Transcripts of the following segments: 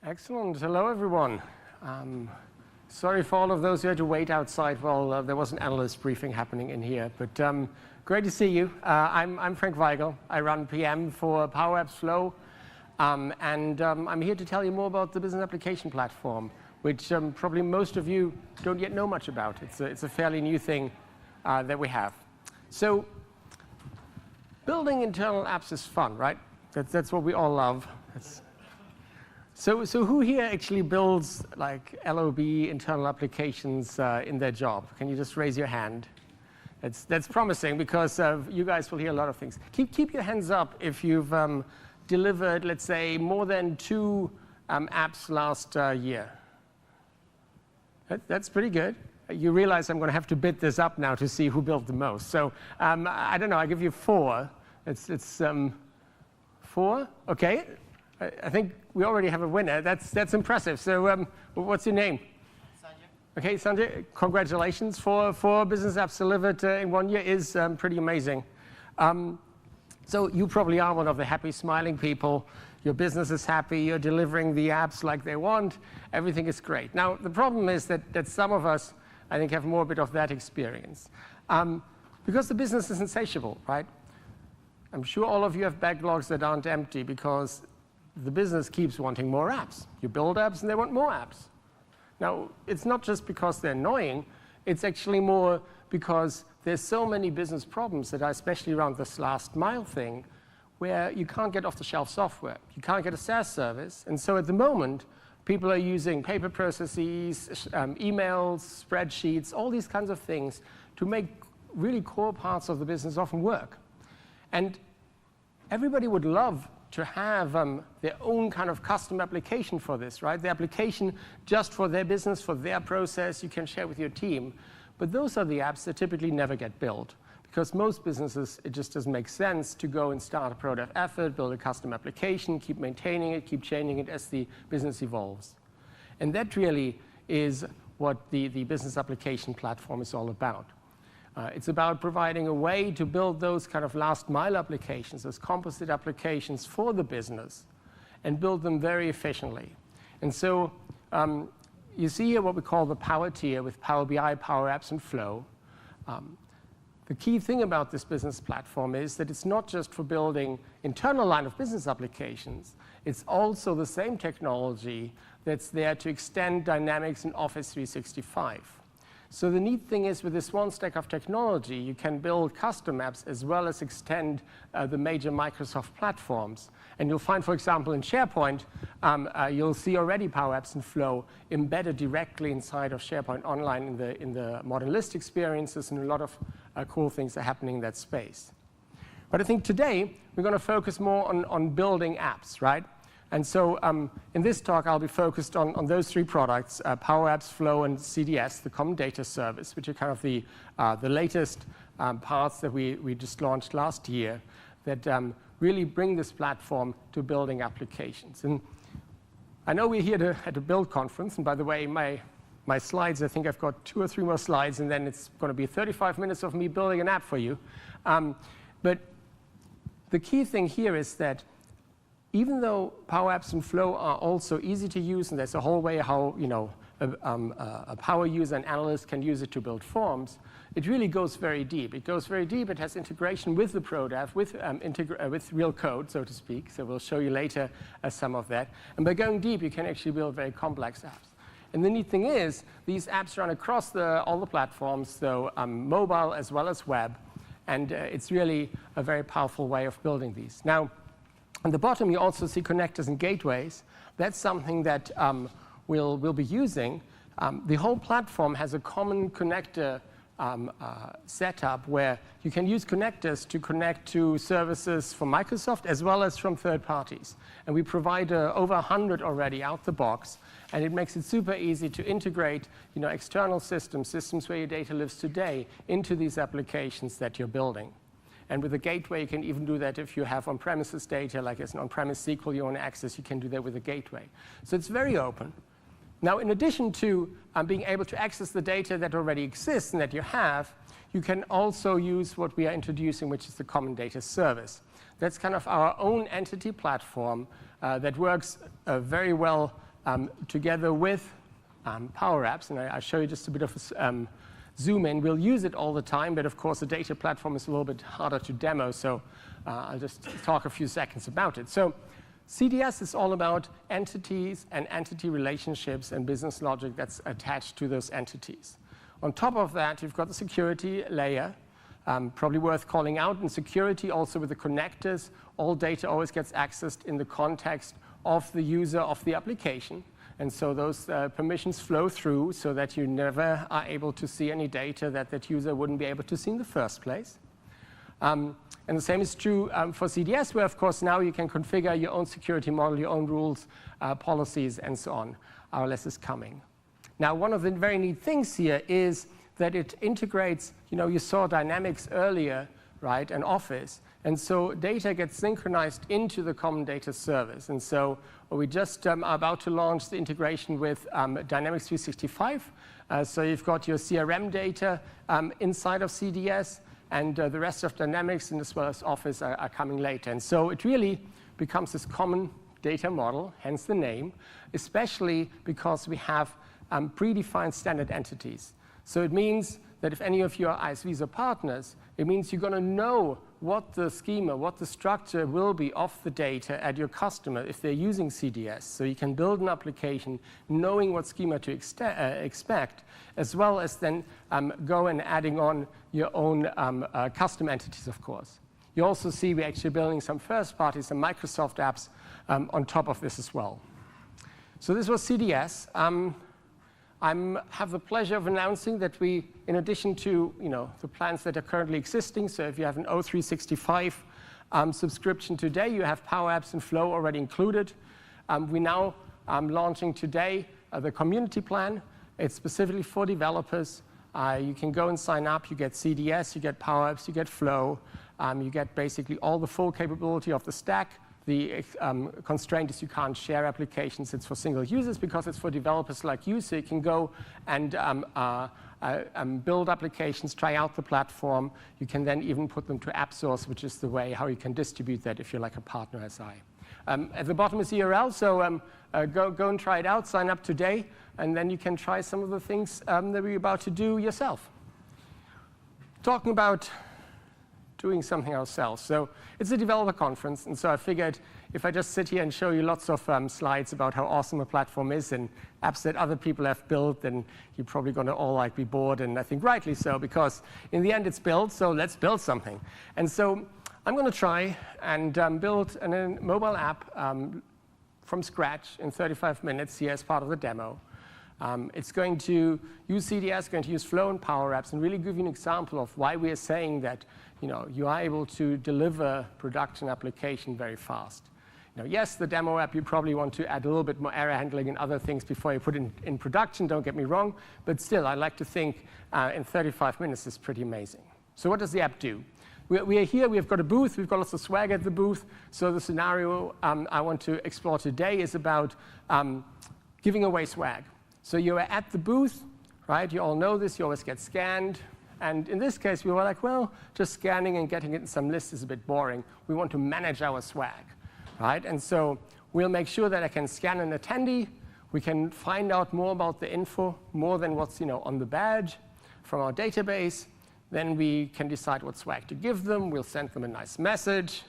Excellent. Hello, everyone. Sorry for all of those who had to wait outside while there was an analyst briefing happening in here. But great to see you. I'm Frank Weigel. I run PM for PowerApps Flow. I'm here to tell you more about the business application platform, which probably most of you don't yet know much about. It's a fairly new thing that we have. So building internal apps is fun, right? That's what we all love. So who here actually builds like LOB internal applications in their job? Can you just raise your hand? That's promising because you guys will hear a lot of things. Keep your hands up if you've delivered, let's say, more than 2 apps last year. That's pretty good. You realize I'm going to have to bid this up now to see who built the most. So I don't know. I give you 4. It's 4. Okay. I think we already have a winner. That's impressive. So what's your name? Sanjay. Okay, Sanjay, congratulations. 4 business apps delivered in 1 year is pretty amazing. So you probably are one of the happy, smiling people. Your business is happy. You're delivering the apps like they want. Everything is great. Now, the problem is that some of us, I think, have more a bit of that experience. Because the business is insatiable, right? I'm sure all of you have backlogs that aren't empty because the business keeps wanting more apps. You build apps and they want more apps. Now, it's not just because they're annoying, it's actually more because there's so many business problems that are especially around this last mile thing where you can't get off-the-shelf software. You can't get a SaaS service. And so at the moment, people are using paper processes, emails, spreadsheets, all these kinds of things to make really core parts of the business often work. And everybody would love to have their own kind of custom application for this, right? The application just for their business, for their process, you can share with your team. But those are the apps that typically never get built. Because most businesses, it just doesn't make sense to go and start a product effort, build a custom application, keep maintaining it, keep changing it as the business evolves. And that really is what the business application platform is all about. It's about providing a way to build those kind of last mile applications, those composite applications for the business, and build them very efficiently. And so you see here what we call the Power tier with Power BI, PowerApps, and Flow. The key thing about this business platform is that it's not just for building internal line of business applications. It's also the same technology that's there to extend Dynamics in Office 365. So the neat thing is with this one stack of technology, you can build custom apps as well as extend the major Microsoft platforms. And you'll find, for example, in SharePoint, you'll see already PowerApps and Flow embedded directly inside of SharePoint Online in the modern list experiences, and a lot of cool things are happening in that space. But I think today, we're going to focus more on building apps, right? And so in this talk, I'll be focused on those 3 products, PowerApps, Flow, and CDS, the Common Data Service, which are kind of the latest parts that we just launched last year that really bring this platform to building applications. And I know we're here at a Build conference. And by the way, my slides, I think I've got 2 or 3 more slides, and then it's going to be 35 minutes of me building an app for you. But the key thing here is that even though PowerApps and Flow are also easy to use, and there's a whole way how a Power user and analyst can use it to build forms, it really goes very deep. It goes very deep. It has integration with the ProDev, with real code, so to speak. So we'll show you later some of that. And by going deep, you can actually build very complex apps. And the neat thing is, these apps run across all the platforms, so mobile as well as web. And it's really a very powerful way of building these. Now, on the bottom, you also see connectors and gateways. That's something that we'll be using. The whole platform has a common connector setup where you can use connectors to connect to services from Microsoft as well as from third parties. And we provide over 100 already out the box. And it makes it super easy to integrate external systems where your data lives today, into these applications that you're building. And with a gateway, you can even do that if you have on-premises data, like as an on-premise SQL you want to access, you can do that with a gateway. So it's very open. Now, in addition to being able to access the data that already exists and that you have, you can also use what we are introducing, which is the Common Data Service. That's kind of our own entity platform that works very well together with PowerApps, and I'll show you just a bit of a zoom in. We'll use it all the time, but of course the data platform is a little bit harder to demo, so I'll just talk a few seconds about it. So CDS is all about entities and entity relationships and business logic that's attached to those entities. On top of that, you've got the security layer, probably worth calling out. In security, also with the connectors, all data always gets accessed in the context of the user of the application. And so those permissions flow through so that you never are able to see any data that user wouldn't be able to see in the first place. And the same is true for CDS, where, of course, now you can configure your own security model, your own rules, policies, and so on. RLS is coming. Now, one of the very neat things here is that it integrates, you saw Dynamics earlier, right, and Office. And so data gets synchronized into the common data service. And so we just are about to launch the integration with Dynamics 365. So you've got your CRM data inside of CDS, and the rest of Dynamics and as well as Office are coming later. And so it really becomes this common data model, hence the name, especially because we have predefined standard entities. So it means that if any of you are ISVs or partners, it means you're going to know what the schema, what the structure will be of the data at your customer if they're using CDS. So you can build an application knowing what schema to expect, as well as then go and adding on your own custom entities, of course. You also see we're actually building some first-party, some Microsoft apps on top of this as well. So this was CDS. I have the pleasure of announcing that we, in addition to the plans that are currently existing, so if you have an O365 subscription today, you have PowerApps and Flow already included. We now launching today the community plan. It's specifically for developers. You can go and sign up. You get CDS, you get PowerApps, you get Flow. You get basically all the full capability of the stack. The constraint is you can't share applications. It's for single users because it's for developers like you, so you can go and build applications, try out the platform. You can then even put them to App Source, which is the way how you can distribute that if you're like a partner SI. At the bottom is the URL, so go and try it out, sign up today, and then you can try some of the things that we're about to do yourself. Talking about doing something ourselves. So it's a developer conference, and so I figured if I just sit here and show you lots of slides about how awesome a platform is and apps that other people have built, then you're probably going to all be bored, and I think rightly so, because in the end it's built, so let's build something. And so I'm going to try and build a mobile app from scratch in 35 minutes here as part of the demo. It's going to use CDS, going to use Flow and PowerApps, and really give you an example of why we are saying that you are able to deliver production application very fast. Yes, the demo app, you probably want to add a little bit more error handling and other things before you put it in production, don't get me wrong, but still, I like to think in 35 minutes is pretty amazing. So what does the app do? We are here, we've got a booth, we've got lots of swag at the booth, so the scenario I want to explore today is about giving away swag. So you are at the booth, right? You all know this, you always get scanned. And in this case, we were like, well, just scanning and getting it in some list is a bit boring. We want to manage our swag, right? And so we'll make sure that I can scan an attendee. We can find out more about the info, more than what's on the badge from our database. Then we can decide what swag to give them. We'll send them a nice message.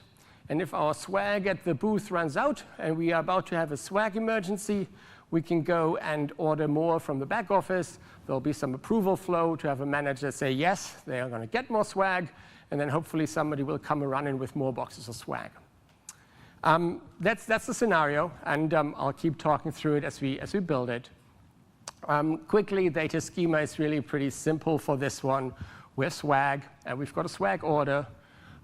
And if our swag at the booth runs out and we are about to have a swag emergency, we can go and order more from the back office. There'll be some approval flow to have a manager say, yes, they are going to get more swag, and then hopefully somebody will come running with more boxes of swag. That's the scenario, and I'll keep talking through it as we build it. Quickly, data schema is really pretty simple for this one. We're swag, and we've got a swag order.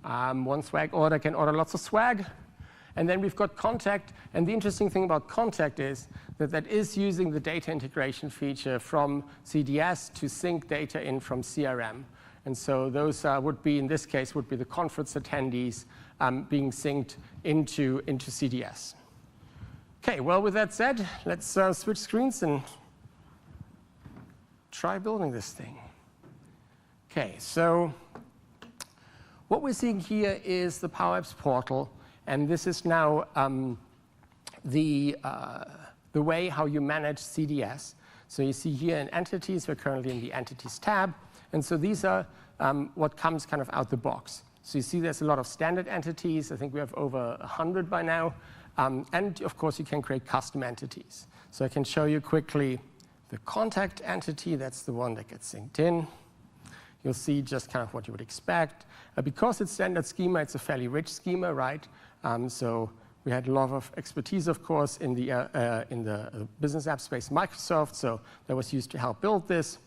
One swag order can order lots of swag. And then we've got contact, and the interesting thing about contact is that is using the data integration feature from CDS to sync data in from CRM. And so those would be, in this case, would be the conference attendees being synced into CDS. Okay, well, with that said, let's switch screens and try building this thing. Okay, so what we're seeing here is the PowerApps portal. And this is now the the way how you manage CDS. So you see here in entities, we're currently in the entities tab. And so these are what comes kind of out the box. So you see there's a lot of standard entities. I think we have over 100 by now. And of course, you can create custom entities. So I can show you quickly the contact entity. That's the one that gets synced in. You'll see just kind of what you would expect. Because it's standard schema, it's a fairly rich schema, right? So we had a lot of expertise, of course, in the business app space, Microsoft. So that was used to help build this.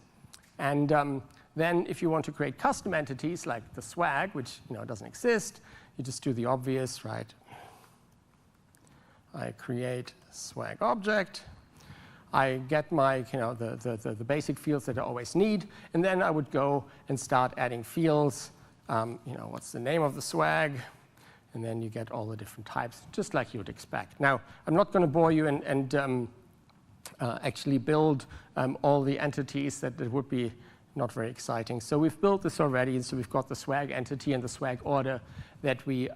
And then if you want to create custom entities like the swag, which doesn't exist, you just do the obvious, right? I create swag object. I get my, the basic fields that I always need, and then I would go and start adding fields. What's the name of the swag? And then you get all the different types, just like you would expect. Now, I'm not going to bore you and actually build all the entities. That would be not very exciting. So we've built this already, and so we've got the swag entity and the swag order that we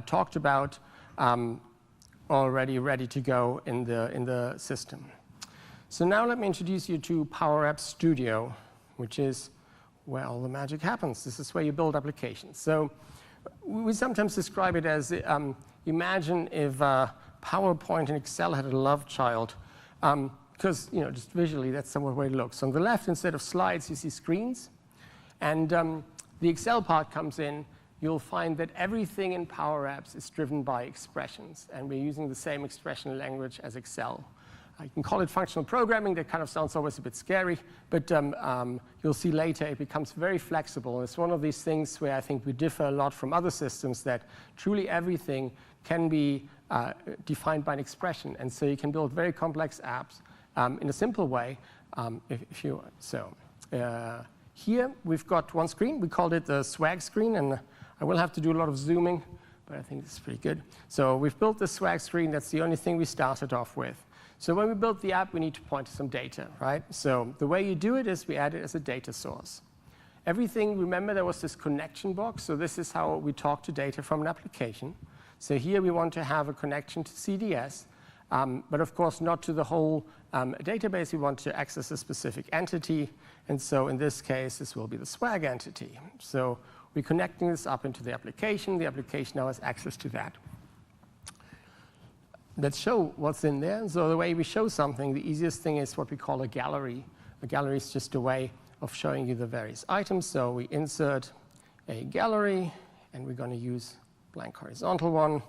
talked about already ready to go in the system. So now let me introduce you to PowerApps Studio, which is where all the magic happens. This is where you build applications. So we sometimes describe it as, imagine if PowerPoint and Excel had a love child. Because just visually, that's somewhat where it looks. On the left, instead of slides, you see screens. And the Excel part comes in. You'll find that everything in PowerApps is driven by expressions. And we're using the same expression language as Excel. I can call it functional programming. That kind of sounds always a bit scary. But you'll see later it becomes very flexible. It's one of these things where I think we differ a lot from other systems, that truly everything can be defined by an expression. And so you can build very complex apps in a simple way, if you want. So here we've got one screen. We called it the swag screen. And I will have to do a lot of zooming, but I think this is pretty good. So we've built the swag screen. That's the only thing we started off with. So when we built the app, we need to point to some data, right? So the way you do it is we add it as a data source. Everything, remember, there was this connection box. So this is how we talk to data from an application. So here we want to have a connection to CDS, but of course not to the whole database. We want to access a specific entity. And so in this case, this will be the swag entity. So we're connecting this up into the application. The application now has access to that. Let's show what's in there. So the way we show something, the easiest thing is what we call a gallery. A gallery is just a way of showing you the various items. So we insert a gallery, and we're going to use a blank horizontal one.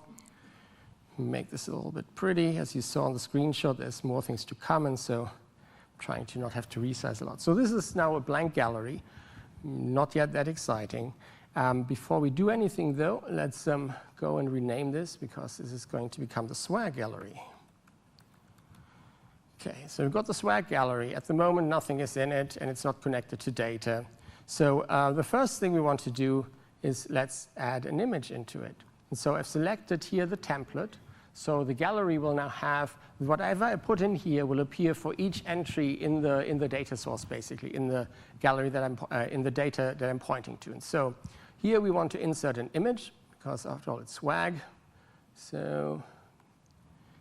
Make this a little bit pretty. As you saw on the screenshot, there's more things to come, and so I'm trying to not have to resize a lot. So this is now a blank gallery. Not yet that exciting. Before we do anything, though, let's go and rename this, because this is going to become the swag gallery. OK, so we've got the swag gallery. At the moment, nothing is in it, and it's not connected to data. So the first thing we want to do is let's add an image into it. And so I've selected here the template. So the gallery will now have whatever I put in here will appear for each entry in the data source, basically, in the gallery that in the data that I'm pointing to. And so here we want to insert an image, because after all, it's swag. So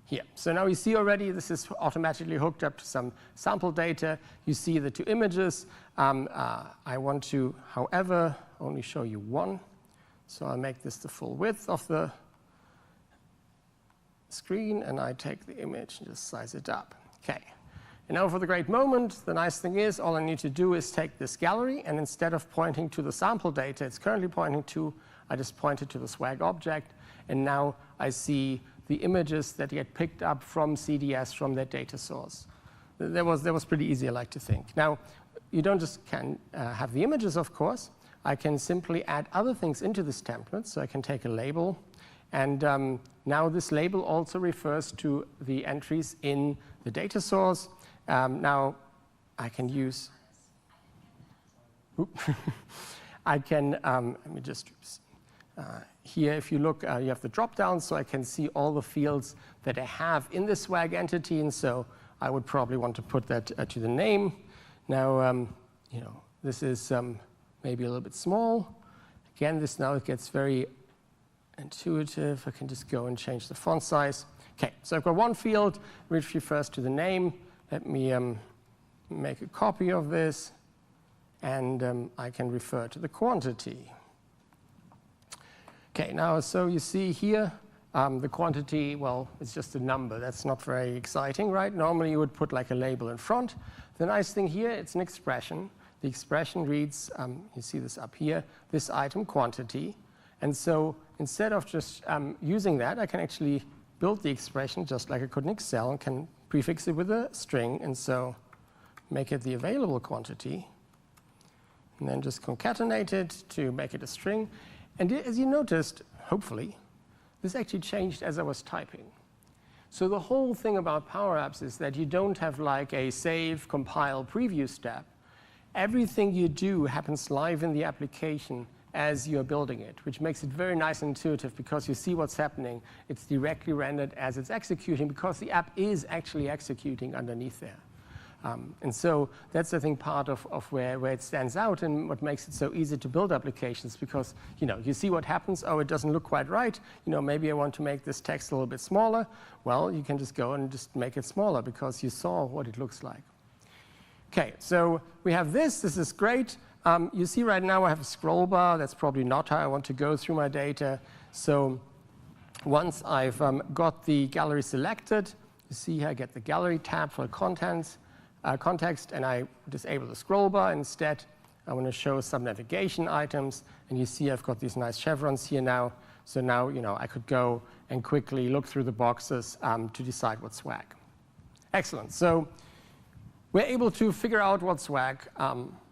here. So now you see already this is automatically hooked up to some sample data. You see the two images. I want to, however, only show you one. So I'll make this the full width of the screen, and I take the image and just size it up. OK. And now for the great moment, the nice thing is all I need to do is take this gallery, and instead of pointing to the sample data it's currently pointing to, I just pointed to the swag object, and now I see the images that get picked up from CDS from that data source. That was pretty easy, I like to think. Now, you don't just have the images, of course. I can simply add other things into this template. So I can take a label. And now this label also refers to the entries in the data source. Now I can use, I can, let me just, here if you look, you have the drop down, so I can see all the fields that I have in the swag entity. And so I would probably want to put that to the name. Now, this is maybe a little bit small. Again, this now gets very intuitive. I can just go and change the font size. Okay, so I've got one field which refers to the name. Let me make a copy of this, and I can refer to the quantity. Okay, now, so you see here, the quantity, well, it's just a number. That's not very exciting, right? Normally, you would put like a label in front. The nice thing here, it's an expression. The expression reads, you see this up here, this item quantity. And so instead of just using that, I can actually build the expression just like I could in Excel and can prefix it with a string, and so make it the available quantity. And then just concatenate it to make it a string. And as you noticed, hopefully, this actually changed as I was typing. So the whole thing about PowerApps is that you don't have like a save, compile, preview step. Everything you do happens live in the application as you're building it, which makes it very nice and intuitive because you see what's happening. It's directly rendered as it's executing because the app is actually executing underneath there. And so that's, I think, part of where it stands out and what makes it so easy to build applications because, you see what happens. Oh, it doesn't look quite right. Maybe I want to make this text a little bit smaller. Well, you can just go and just make it smaller because you saw what it looks like. Okay, so we have this. This is great. You see right now I have a scroll bar. That's probably not how I want to go through my data. So once I've got the gallery selected, you see here I get the gallery tab for context, and I disable the scroll bar. Instead, I want to show some navigation items. And you see I've got these nice chevrons here now. So now I could go and quickly look through the boxes to decide what's swag. Excellent. So we're able to figure out what's swag.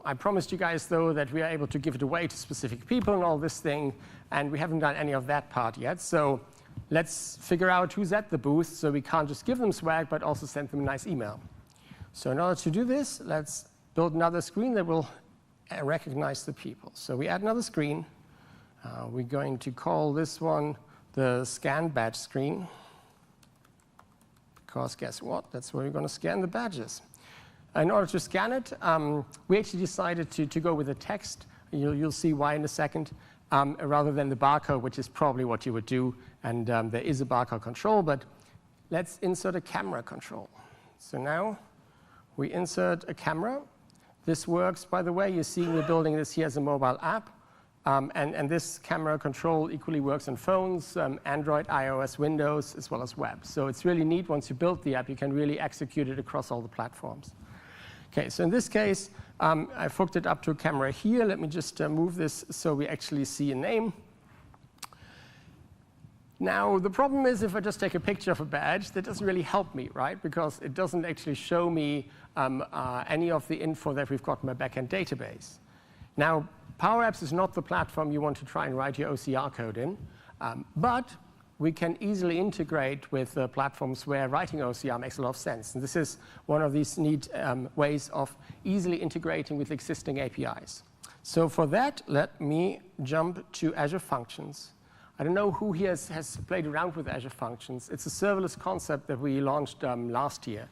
I promised you guys, though, that we are able to give it away to specific people and all this thing, and we haven't done any of that part yet. So let's figure out who's at the booth so we can't just give them swag, but also send them a nice email. So in order to do this, let's build another screen that will recognize the people. So we add another screen. We're going to call this one the scan badge screen, because guess what? That's where we're going to scan the badges. In order to scan it, we actually decided to go with the text. You'll see why in a second, rather than the barcode, which is probably what you would do. And there is a barcode control, but let's insert a camera control. So now we insert a camera. This works, by the way. You see we're building this here as a mobile app. And this camera control equally works on phones, Android, iOS, Windows, as well as web. So it's really neat. Once you build the app, you can really execute it across all the platforms. Okay, so in this case, I've hooked it up to a camera here. Let me just move this so we actually see a name. Now, the problem is if I just take a picture of a badge, that doesn't really help me, right? Because it doesn't actually show me any of the info that we've got in my backend database. Now, PowerApps is not the platform you want to try and write your OCR code in, but we can easily integrate with platforms where writing OCR makes a lot of sense. And this is one of these neat ways of easily integrating with existing APIs. So for that, let me jump to Azure Functions. I don't know who here has played around with Azure Functions. It's a serverless concept that we launched last year.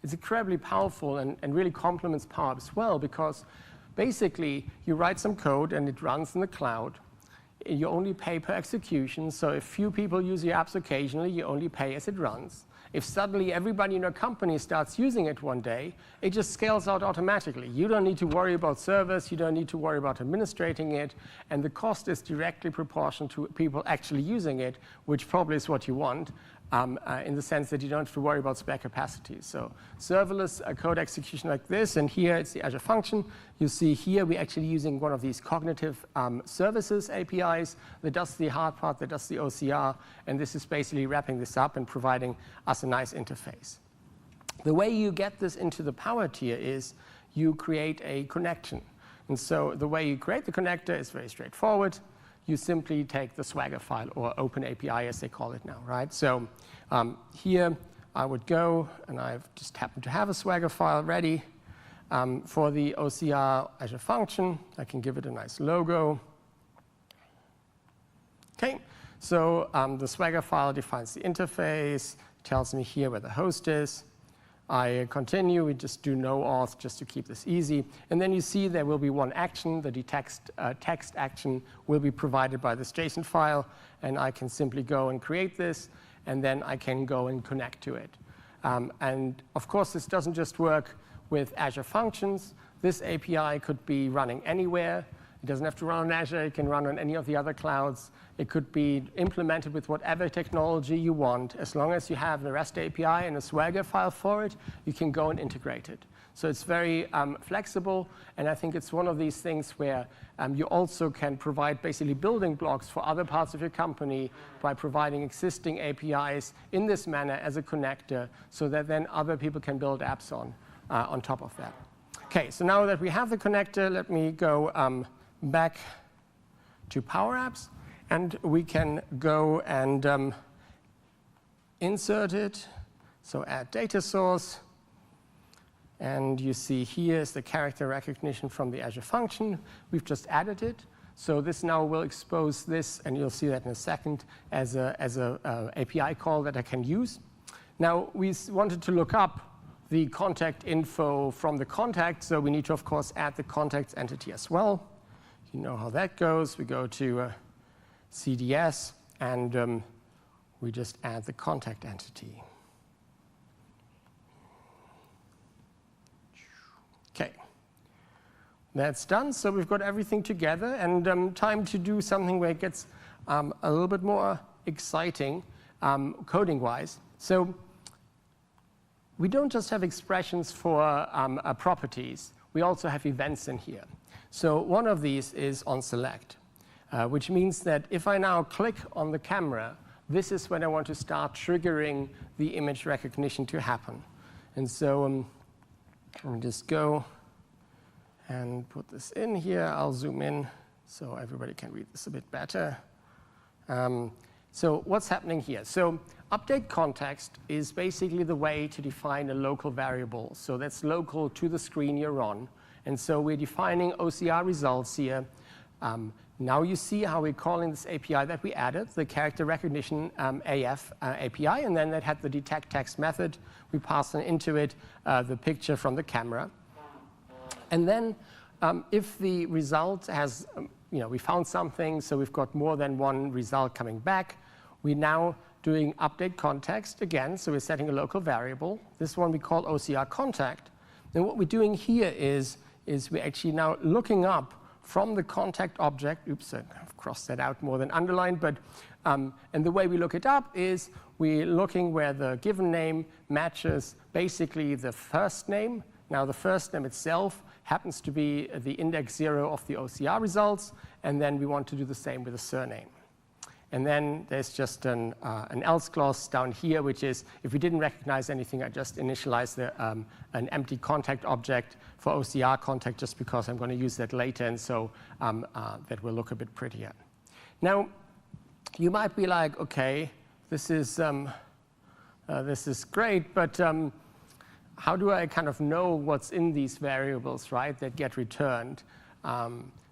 It's incredibly powerful and really complements PowerApps well because basically you write some code and it runs in the cloud. You only pay per execution, so if few people use your apps occasionally, you only pay as it runs. If suddenly everybody in your company starts using it one day, it just scales out automatically. You don't need to worry about servers, you don't need to worry about administrating it, and the cost is directly proportional to people actually using it, which probably is what you want, in the sense that you don't have to worry about spare capacity. So serverless code execution like this, and here it's the Azure function. You see here we're actually using one of these cognitive services APIs that does the hard part, that does the OCR, and this is basically wrapping this up and providing us a nice interface. The way you get this into the Power tier is you create a connection. And so the way you create the connector is very straightforward. You simply take the Swagger file, or Open API as they call it now, right? So here I would go, and I've just happened to have a Swagger file ready for the OCR Azure function. I can give it a nice logo. Okay, so the Swagger file defines the interface, tells me here where the host is. I continue, we just do no auth just to keep this easy. And then you see there will be one action. The text action will be provided by this JSON file, and I can simply go and create this. and then I can go and connect to it. And of course, this doesn't just work with Azure Functions. This API could be running anywhere. It doesn't have to run on Azure. It can run on any of the other clouds. It could be implemented with whatever technology you want. As long as you have a REST API and a Swagger file for it, you can go and integrate it. So it's very flexible, and I think it's one of these things where you also can provide basically building blocks for other parts of your company by providing existing APIs in this manner as a connector, so that then other people can build apps on top of that. Okay, so now that we have the connector, let me go back to PowerApps, and we can go and insert it. So add data source. And you see here is the character recognition from the Azure function. We've just added it. So this now will expose this, and you'll see that in a second, as a API call that I can use. Now, we wanted to look up the contact info from the contact, so we need to, of course, add the contacts entity as well. You know how that goes. We go to CDS, and we just add the contact entity. Okay, that's done. So we've got everything together, and time to do something where it gets a little bit more exciting coding-wise. So we don't just have expressions for properties. We also have events in here. So one of these is on select, which means that if I now click on the camera, this is when I want to start triggering the image recognition to happen. And so let me just go and put this in here. I'll zoom in so everybody can read this a bit better. So what's happening here? So update context is basically the way to define a local variable. So that's local to the screen you're on. And so we're defining OCR results here. Now you see how we're calling this API that we added, the character recognition AF API, and then that had the detect text method. We pass into it the picture from the camera. And then if the result has, we found something, so we've got more than one result coming back, we're now doing update context again, so we're setting a local variable. This one we call OCR contact. And what we're doing here is we're actually now looking up from the contact object. Oops, I've crossed that out more than underlined. But and the way we look it up is we're looking where the given name matches basically the first name. Now the first name itself happens to be the index 0 of the OCR results, and then we want to do the same with the surname. And then there's just an else clause down here, which is if we didn't recognize anything, I just initialize an empty contact object for OCR contact just because I'm going to use that later, and so that will look a bit prettier. Now, you might be like, okay, this is great, but how do I kind of know what's in these variables, right, that get returned?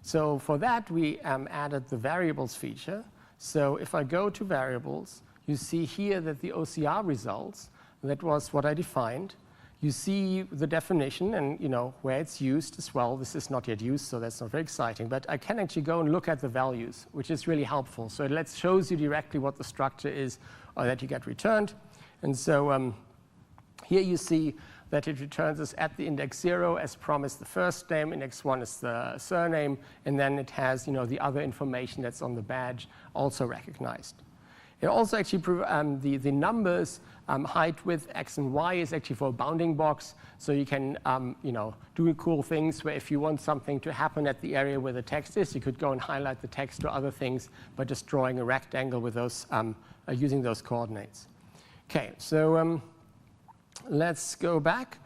So for that, we added the variables feature. So if I go to variables, you see here that the OCR results, that was what I defined. You see the definition and where it's used as well. This is not yet used, so that's not very exciting. But I can actually go and look at the values, which is really helpful. So it shows you directly what the structure is that you get returned. And so here you see that it returns us at the index 0 as promised the first name, index 1 is the surname, and then it has the other information that's on the badge also recognized. It also actually, the numbers, height, width, x and y is actually for a bounding box, so you can do cool things where if you want something to happen at the area where the text is, you could go and highlight the text or other things by just drawing a rectangle with those, using those coordinates. Okay, so let's go back.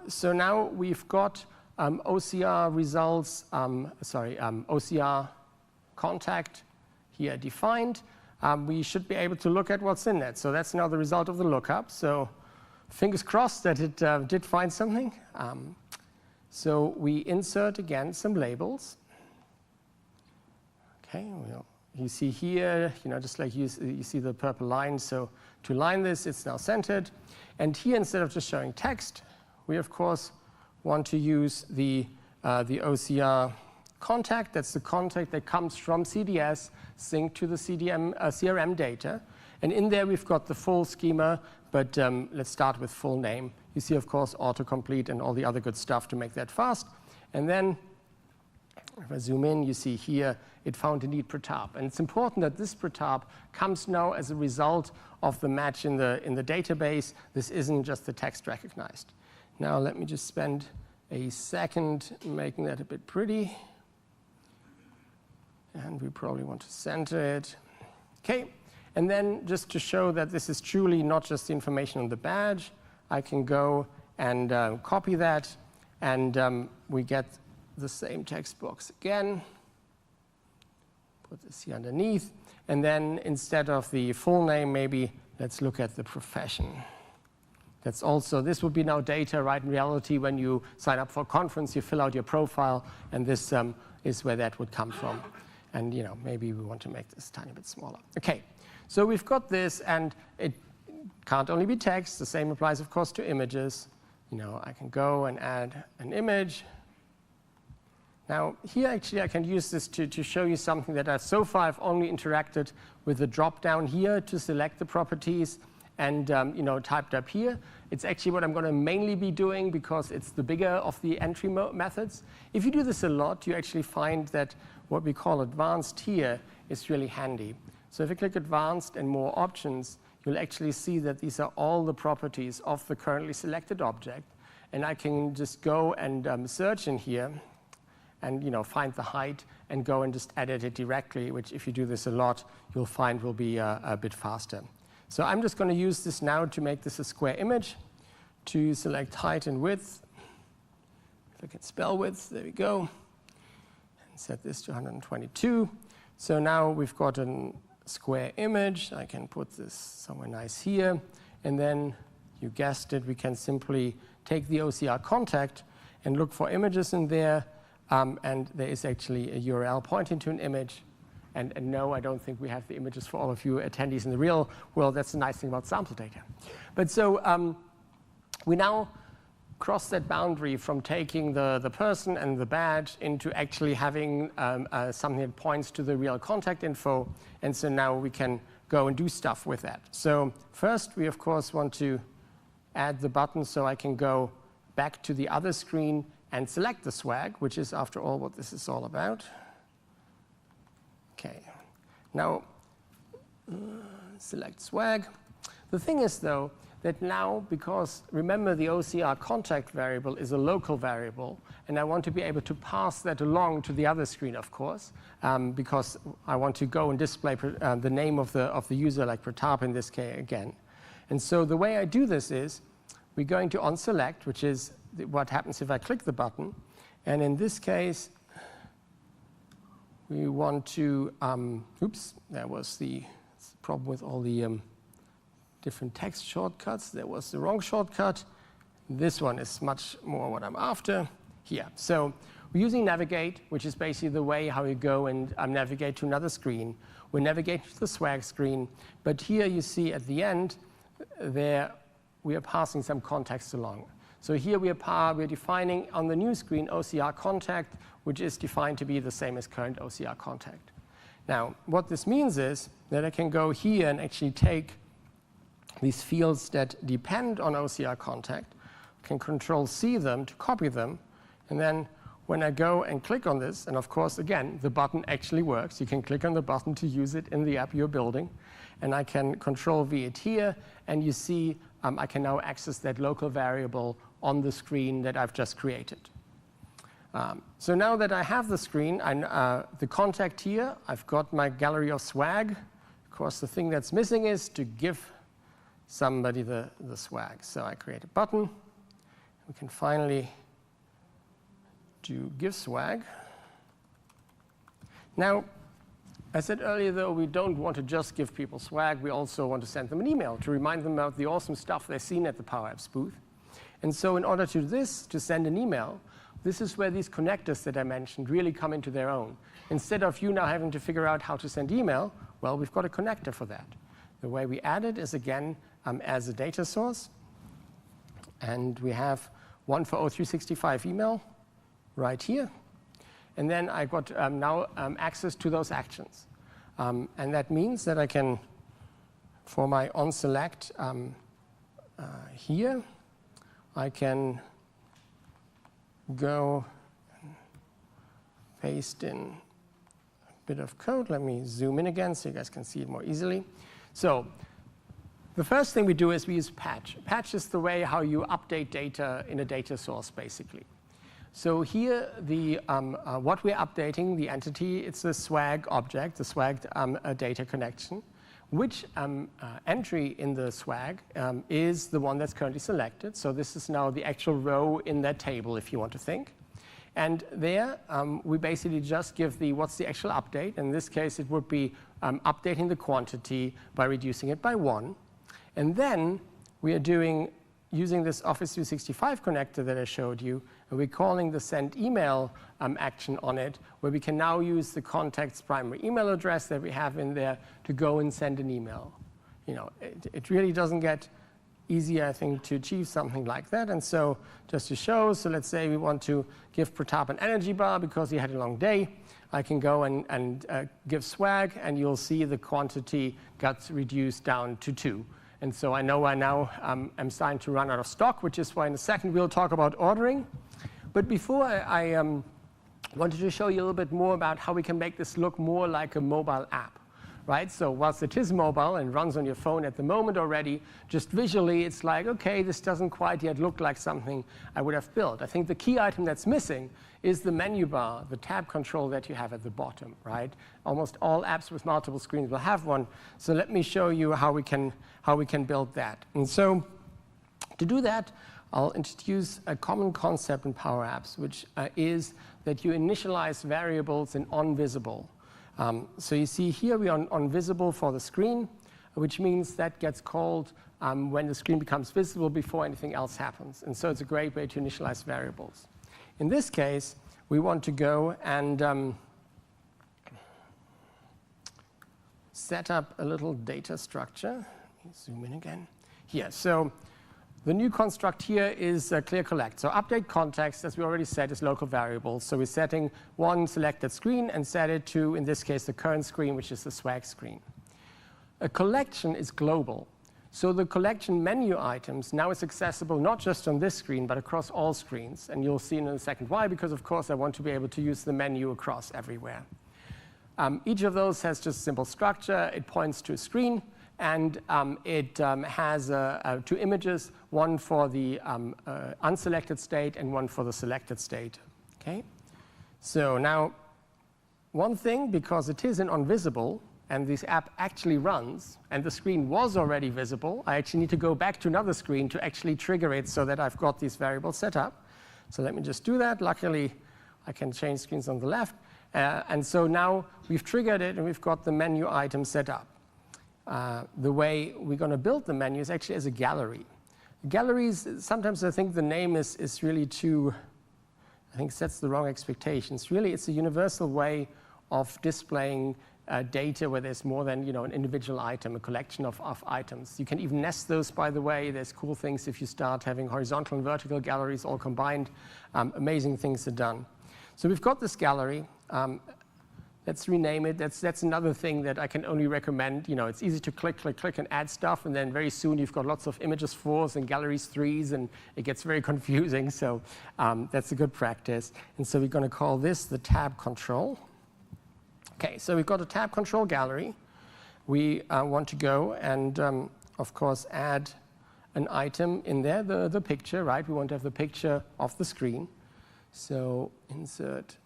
So now we've got OCR results, OCR contact here defined. We should be able to look at what's in that. So that's now the result of the lookup. So fingers crossed that it did find something. So we insert again some labels. Okay, you see here, just like you see the purple line. So to line this, it's now centered. And here, instead of just showing text, we, of course, want to use the OCR contact. That's the contact that comes from CDS, synced to the CRM data. And in there, we've got the full schema, but let's start with full name. You see, of course, autocomplete and all the other good stuff to make that fast. And then if I zoom in, you see here, it found indeed Pratap. And it's important that this Pratap comes now as a result of the match in the database. This isn't just the text recognized. Now, let me just spend a second making that a bit pretty. And we probably want to center it. OK. And then just to show that this is truly not just the information on the badge, I can go and copy that. And we get the same text box again. Put this here underneath. And then instead of the full name, maybe let's look at the profession. That's also, this would be now data, right? In reality, when you sign up for a conference, you fill out your profile, and this is where that would come from. And maybe we want to make this a tiny bit smaller. OK, so we've got this, and it can't only be text. The same applies, of course, to images. I can go and add an image. Now, here, actually, I can use this to show you something that so far I've only interacted with the drop-down here to select the properties and typed up here. It's actually what I'm going to mainly be doing because it's the bigger of the entry methods. If you do this a lot, you actually find that what we call advanced here is really handy. So if you click advanced and more options, you'll actually see that these are all the properties of the currently selected object. And I can just go and search in here and find the height and go and just edit it directly, which if you do this a lot, you'll find will be a bit faster. So I'm just going to use this now to make this a square image, to select height and width. Look at spell width, there we go. And set this to 122. So now we've got a square image. I can put this somewhere nice here. And then, you guessed it, we can simply take the OCR contact and look for images in there. And there is actually a URL pointing to an image. And no, I don't think we have the images for all of you attendees in the real world. That's the nice thing about sample data. But so we now cross that boundary from taking the person and the badge into actually having something that points to the real contact info. And so now we can go and do stuff with that. So first, we, of course, want to add the button so I can go back to the other screen and select the swag, which is, after all, what this is all about. OK. Now, select swag. The thing is, though, that now, because remember the OCR contact variable is a local variable, and I want to be able to pass that along to the other screen, of course, because I want to go and display the name of the user, like Pratap in this case again. And so the way I do this is we're going to onSelect, which is what happens if I click the button. And in this case, we want to, oops, that was the problem with all the different text shortcuts. There was the wrong shortcut. This one is much more what I'm after here. So we're using navigate, which is basically the way how you go and navigate to another screen. We navigate to the swag screen. But here you see at the end, there we are passing some context along. So here we're defining on the new screen OCR contact, which is defined to be the same as current OCR contact. Now, what this means is that I can go here and actually take these fields that depend on OCR contact, can Control-C them to copy them, and then when I go and click on this, and of course, again, the button actually works. You can click on the button to use it in the app you're building, and I can Control-V it here, and you see I can now access that local variable on the screen that I've just created. So now that I have the screen, the contact here, I've got my gallery of swag. Of course, the thing that's missing is to give somebody the swag. So I create a button. We can finally do give swag. Now, I said earlier, though, we don't want to just give people swag. We also want to send them an email to remind them about the awesome stuff they've seen at the PowerApps booth. And so in order to do this, to send an email, this is where these connectors that I mentioned really come into their own. Instead of you now having to figure out how to send email, well, we've got a connector for that. The way we add it is, again, as a data source. And we have one for O365 email right here. And then I got now access to those actions. And that means that I can for my onSelect here, I can go and paste in a bit of code. Let me zoom in again so you guys can see it more easily. So the first thing we do is we use patch. Patch is the way how you update data in a data source, basically. So here, what we're updating, the entity, it's the swag object, the swag data connection. Which entry in the swag is the one that's currently selected. So this is now the actual row in that table, if you want to think. And there, we basically just give what's the actual update. In this case, it would be updating the quantity by reducing it by 1. And then we are using this Office 365 connector that I showed you, and we're calling the send email action on it, where we can now use the contact's primary email address that we have in there to go and send an email. You know, it really doesn't get easier, I think, to achieve something like that. And so just to show, so let's say we want to give Pratap an energy bar because he had a long day. I can go and give swag, and you'll see the quantity got reduced down to 2. And so I know I now am starting to run out of stock, which is why in a second we'll talk about ordering. But before I wanted to show you a little bit more about how we can make this look more like a mobile app, right? So whilst it is mobile and runs on your phone at the moment already, just visually it's like, okay, this doesn't quite yet look like something I would have built. I think the key item that's missing is the menu bar, the tab control that you have at the bottom, right? Almost all apps with multiple screens will have one. So let me show you how we can build that. And so to do that, I'll introduce a common concept in PowerApps, which is that you initialize variables in onVisible. So you see here we are on onVisible for the screen, which means that gets called when the screen becomes visible before anything else happens. And so it's a great way to initialize variables. In this case, we want to go and set up a little data structure. Let me zoom in again. Here, so the new construct here is clear collect. So update context, as we already said, is local variables. So we're setting one selected screen and set it to, in this case, the current screen, which is the swag screen. A collection is global. So the collection menu items now is accessible not just on this screen, but across all screens. And you'll see in a second why, because of course I want to be able to use the menu across everywhere. Each of those has just simple structure. It points to a screen, and it has 2 images, one for the unselected state and one for the selected state. Okay? So now, one thing, because it is an onVisible, and this app actually runs, and the screen was already visible, I actually need to go back to another screen to actually trigger it so that I've got these variables set up. So let me just do that. Luckily, I can change screens on the left. And so now we've triggered it, and we've got the menu item set up. The way we're going to build the menu is actually as a gallery. Galleries, sometimes I think the name is really too, I think sets the wrong expectations. Really, it's a universal way of displaying data where there's more than an individual item, a collection of items. You can even nest those, by the way. There's cool things if you start having horizontal and vertical galleries all combined. Amazing things are done. So we've got this gallery. Let's rename it. That's another thing that I can only recommend. It's easy to click, and add stuff, and then very soon you've got lots of images 4s and galleries 3s, and it gets very confusing. So that's a good practice. And so we're going to call this the tab control. Okay, so we've got a tab control gallery. We want to go and, of course, add an item in there, the picture, right? We want to have the picture of the screen. So insert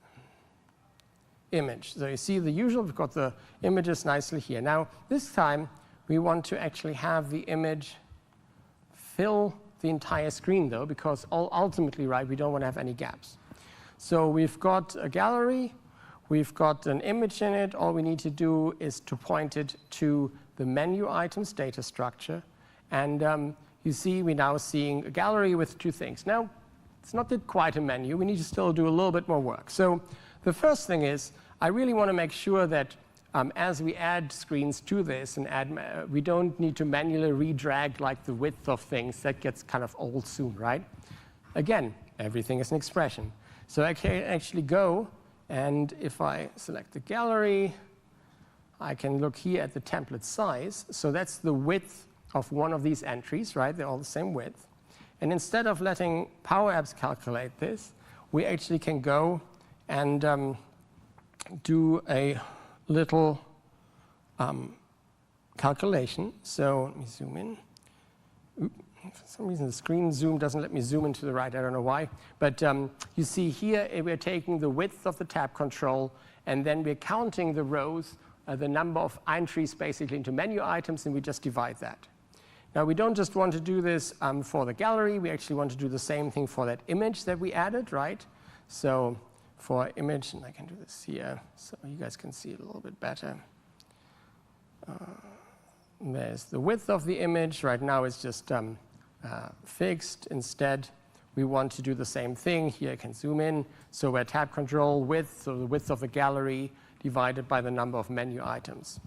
image. So you see the usual, we've got the images nicely here. Now, this time, we want to actually have the image fill the entire screen, though, because ultimately, right, we don't want to have any gaps. So we've got a gallery. We've got an image in it. All we need to do is to point it to the menu items data structure. And you see we're now seeing a gallery with 2 things. Now, it's not quite a menu. We need to still do a little bit more work. So the first thing is I really want to make sure that as we add screens to this and we don't need to manually redrag like the width of things. That gets kind of old soon, right? Again, everything is an expression. So I can actually go, and if I select the gallery, I can look here at the template size. So that's the width of one of these entries, right? They're all the same width. And instead of letting PowerApps calculate this, we actually can go and do a little calculation. So let me zoom in. For some reason, the screen zoom doesn't let me zoom into the right. I don't know why. But you see here, we're taking the width of the tab control, and then we're counting the rows, the number of entries basically into menu items, and we just divide that. Now, we don't just want to do this for the gallery. We actually want to do the same thing for that image that we added, right? So for image, and I can do this here so you guys can see it a little bit better. There's the width of the image. Right now, it's just fixed. Instead, we want to do the same thing. Here, I can zoom in. So we're tab control width, so the width of the gallery divided by the number of menu items.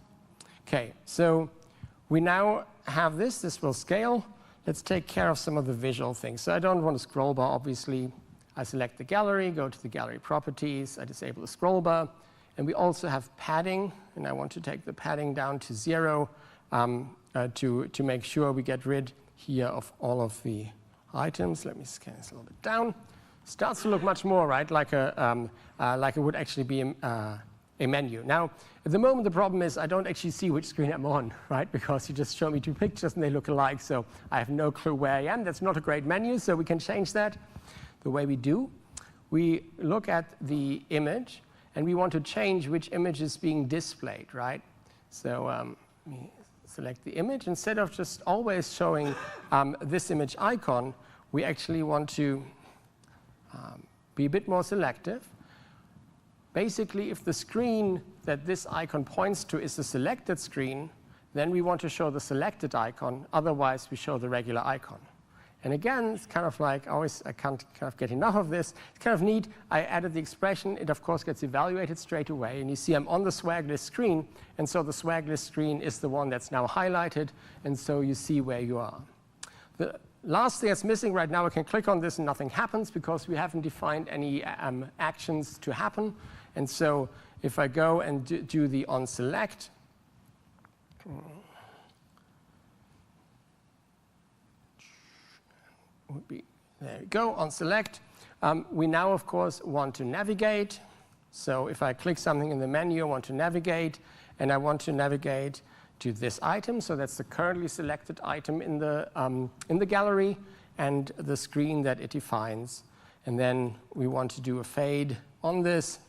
OK, so we now have this. This will scale. Let's take care of some of the visual things. So I don't want a scroll bar, obviously. I select the gallery, go to the gallery properties. I disable the scroll bar. And we also have padding. And I want to take the padding down to 0 to make sure we get rid here of all of the items. Let me scan this a little bit down. Starts to look much more, right, like it would actually be a menu. Now, at the moment, the problem is I don't actually see which screen I'm on, right, because you just show me two pictures and they look alike, so I have no clue where I am. That's not a great menu, so we can change that. The way we do, we look at the image, and we want to change which image is being displayed, right? So let me select the image. Instead of just always showing this image icon, we actually want to be a bit more selective. Basically, if the screen that this icon points to is the selected screen, then we want to show the selected icon. Otherwise, we show the regular icon. And again, it's kind of like, I can't kind of get enough of this. It's kind of neat. I added the expression. It, of course, gets evaluated straight away. And you see I'm on the swag list screen. And so the swag list screen is the one that's now highlighted. And so you see where you are. The last thing that's missing right now, I can click on this and nothing happens because we haven't defined any actions to happen. And so if I go and do the onSelect, would be, there we go, onSelect. We now, of course, want to navigate. So if I click something in the menu, I want to navigate. And I want to navigate to this item. So that's the currently selected item in the gallery and the screen that it defines. And then we want to do a fade on this.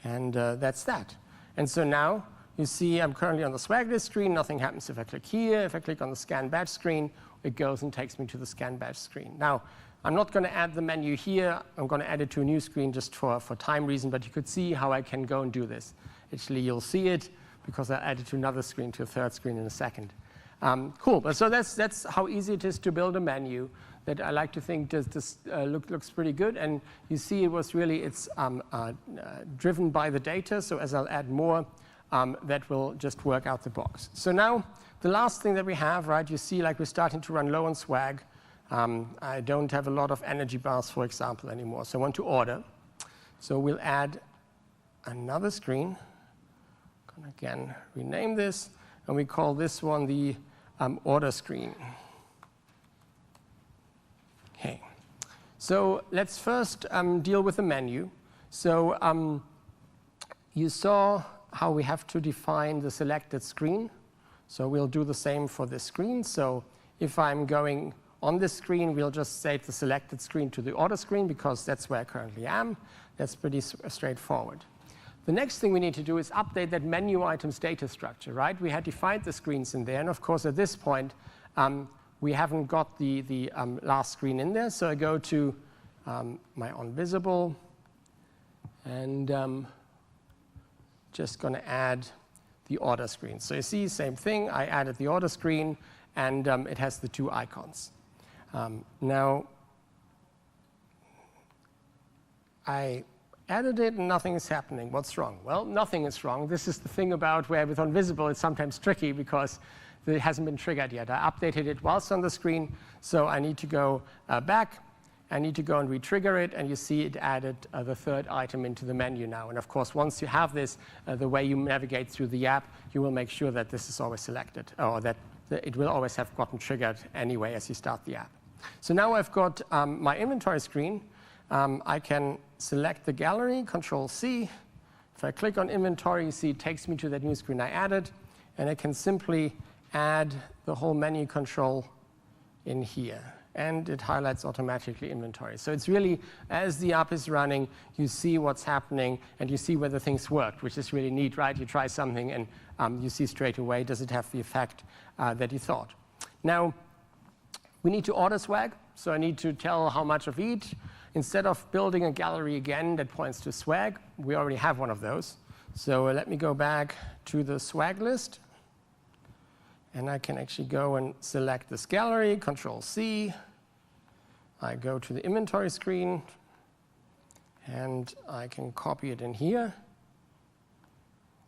And that's that. And so now you see I'm currently on the swag list screen. Nothing happens if I click here. If I click on the scan badge screen, it goes and takes me to the scan badge screen. Now, I'm not going to add the menu here. I'm going to add it to a new screen just for time reason. But you could see how I can go and do this. Actually, you'll see it because I added to another screen, to a third screen in a second. Cool. But so that's how easy it is to build a menu that I like to think looks pretty good. And you see it was really, it's driven by the data. So as I'll add more, that will just work out the box. So now, the last thing that we have, right, you see like we're starting to run low on swag. I don't have a lot of energy bars, for example, anymore. So I want to order. So we'll add another screen. I'm going to, again, rename this. And we call this one the order screen. Okay. So let's first deal with the menu. So you saw how we have to define the selected screen. So we'll do the same for this screen. So if I'm going on this screen, we'll just set the selected screen to the order screen because that's where I currently am. That's pretty straightforward. The next thing we need to do is update that menu items data structure, right? We had defined the screens in there. And of course, at this point, we haven't got the last screen in there. So I go to my onVisible and just going to add the order screen. So you see, same thing. I added the order screen, and it has the two icons. Now, I added it, and nothing is happening. What's wrong? Well, nothing is wrong. This is the thing about where with onVisible, it's sometimes tricky because it hasn't been triggered yet. I updated it whilst on the screen, so I need to go back I need to go and re-trigger it, and you see it added the third item into the menu now. And of course, once you have this, the way you navigate through the app, you will make sure that this is always selected, or that it will always have gotten triggered anyway as you start the app. So now I've got my inventory screen. I can select the gallery, Control-C. If I click on inventory, you see it takes me to that new screen I added, and I can simply add the whole menu control in here, and it highlights automatically inventory. So it's really, as the app is running, you see what's happening, and you see whether things worked, which is really neat, right? You try something, and you see straight away, does it have the effect that you thought? Now, we need to order swag, so I need to tell how much of each. Instead of building a gallery again that points to swag, we already have one of those. So let me go back to the swag list. And I can actually go and select this gallery, Control-C. I go to the inventory screen, and I can copy it in here.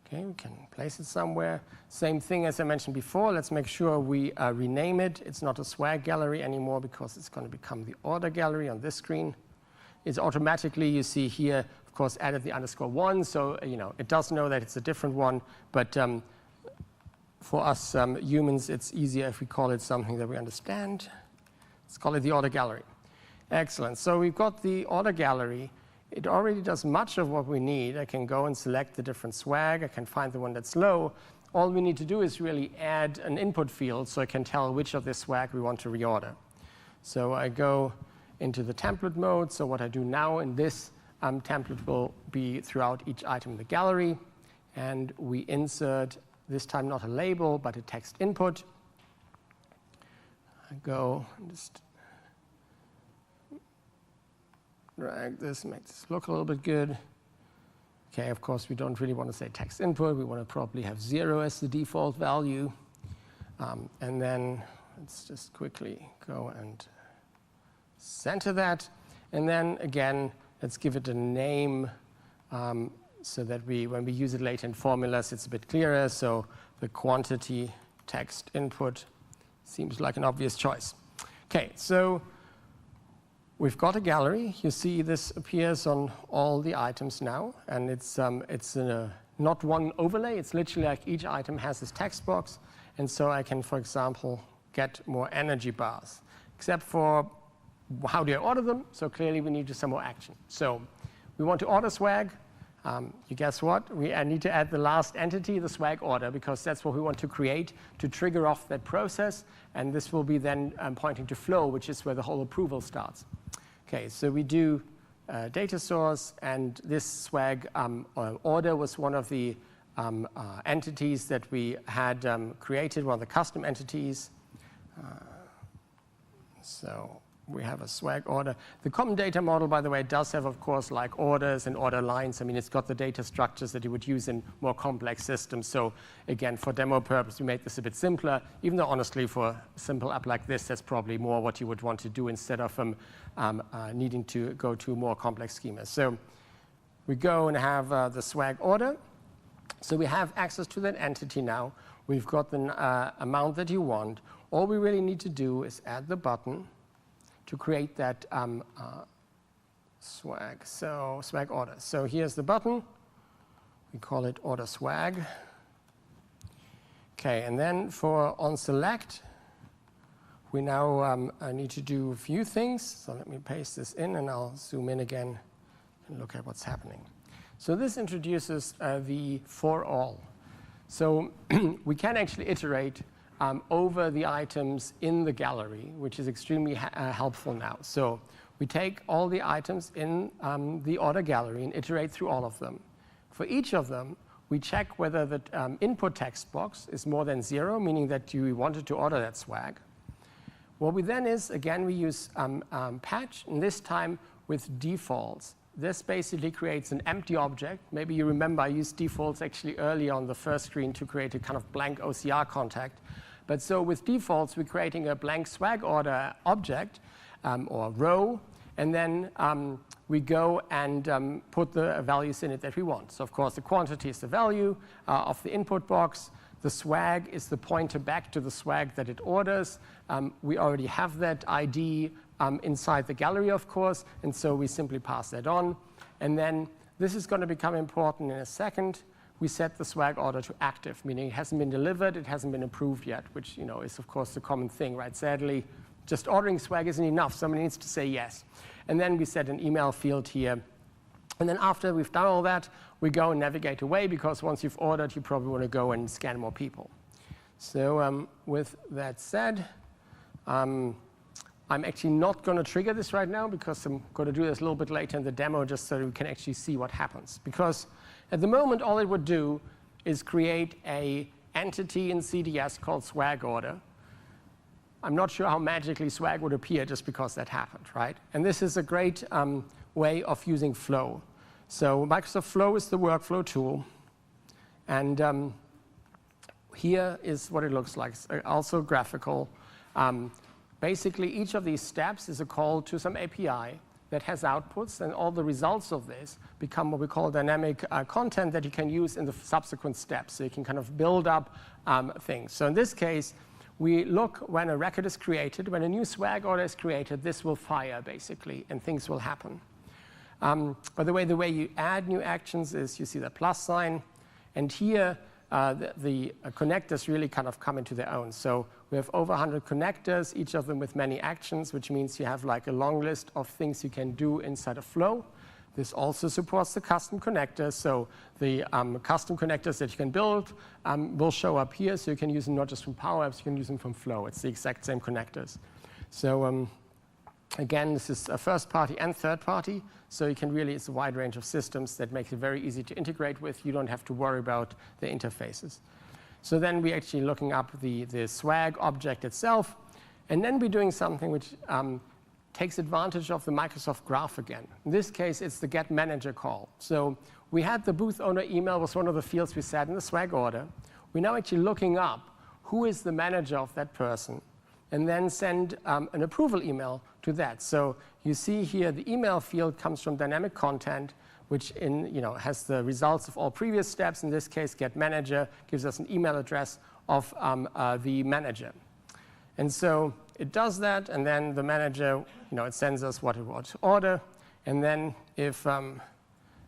Okay, we can place it somewhere. Same thing as I mentioned before. Let's make sure we rename it. It's not a swag gallery anymore because it's going to become the order gallery on this screen. It's automatically, you see here, of course, added the _1. So it does know that it's a different one. But for us humans, it's easier if we call it something that we understand. Let's call it the order gallery. Excellent. So we've got the order gallery. It already does much of what we need. I can go and select the different swag. I can find the one that's low. All we need to do is really add an input field so I can tell which of this swag we want to reorder. So I go into the template mode. So what I do now in this template will be throughout each item in the gallery. And we insert, this time not a label, but a text input. I go and just drag this, make this look a little bit good. Okay, of course, we don't really want to say text input. We want to probably have 0 as the default value. And then let's just quickly go and center that. And then again, let's give it a name so that when we use it later in formulas, it's a bit clearer. So the quantity text input seems like an obvious choice. Okay, so we've got a gallery. You see this appears on all the items now, and it's not one overlay. It's literally like each item has this text box, and so I can, for example, get more energy bars, except for how do I order them? So clearly we need to do some more action. So we want to order swag. You guess what? I need to add the last entity, the swag order, because that's what we want to create to trigger off that process. And this will be then pointing to flow, which is where the whole approval starts. Okay, so we do data source, and this swag order was one of the entities that we had created, one of the custom entities. So we have a swag order. The common data model, by the way, does have, of course, like orders and order lines. I mean, it's got the data structures that you would use in more complex systems. So again, for demo purpose, we made this a bit simpler, even though honestly, for a simple app like this, that's probably more what you would want to do instead of needing to go to more complex schemas. So we go and have the swag order. So we have access to that entity now. We've got the amount that you want. All we really need to do is add the button to create that swag. So swag order. So here's the button. We call it order swag. Okay, and then for on select, we now need to do a few things. So let me paste this in, and I'll zoom in again and look at what's happening. So this introduces the for all. So we can actually iterate over the items in the gallery, which is extremely helpful now. So we take all the items in the order gallery and iterate through all of them. For each of them, we check whether the input text box is more than 0, meaning that you wanted to order that swag. What we then is, again, we use patch, and this time with defaults. This basically creates an empty object. Maybe you remember I used defaults actually early on the first screen to create a kind of blank OCR contact. But so with defaults, we're creating a blank swag order object or row, and then we go and put the values in it that we want. So of course, the quantity is the value of the input box. The swag is the pointer back to the swag that it orders. We already have that ID inside the gallery, of course, and so we simply pass that on. And then this is going to become important in a second. We set the swag order to active, meaning it hasn't been delivered, it hasn't been approved yet, which is of course the common thing, right? Sadly, just ordering swag isn't enough. Somebody needs to say yes. And then we set an email field here. And then after we've done all that, we go and navigate away, because once you've ordered, you probably want to go and scan more people. So with that said, I'm actually not going to trigger this right now, because I'm going to do this a little bit later in the demo, just so we can actually see what happens. Because at the moment, all it would do is create an entity in CDS called swag order. I'm not sure how magically swag would appear just because that happened, right? And this is a great way of using Flow. So Microsoft Flow is the workflow tool. And here is what it looks like. It's also graphical. Basically, each of these steps is a call to some API that has outputs, and all the results of this become what we call dynamic content that you can use in the subsequent steps. So you can kind of build up things. So in this case, we look when a record is created. When a new swag order is created, this will fire, basically, and things will happen. By the way you add new actions is you see the plus sign. And here, the connectors really kind of come into their own. So we have over 100 connectors, each of them with many actions, which means you have like a long list of things you can do inside of Flow. This also supports the custom connectors. So the custom connectors that you can build will show up here. So you can use them not just from PowerApps, you can use them from Flow. It's the exact same connectors. So again, this is a first party and third party. So you can really, it's a wide range of systems that makes it very easy to integrate with. You don't have to worry about the interfaces. So then we're actually looking up the swag object itself. And then we're doing something which takes advantage of the Microsoft Graph again. In this case, it's the get manager call. So we had the booth owner email was one of the fields we set in the swag order. We're now actually looking up who is the manager of that person, and then send an approval email to that. So you see here the email field comes from dynamic content, which has the results of all previous steps. In this case, get manager gives us an email address of the manager. And so it does that, and then the manager, it sends us what it wants to order. And then if the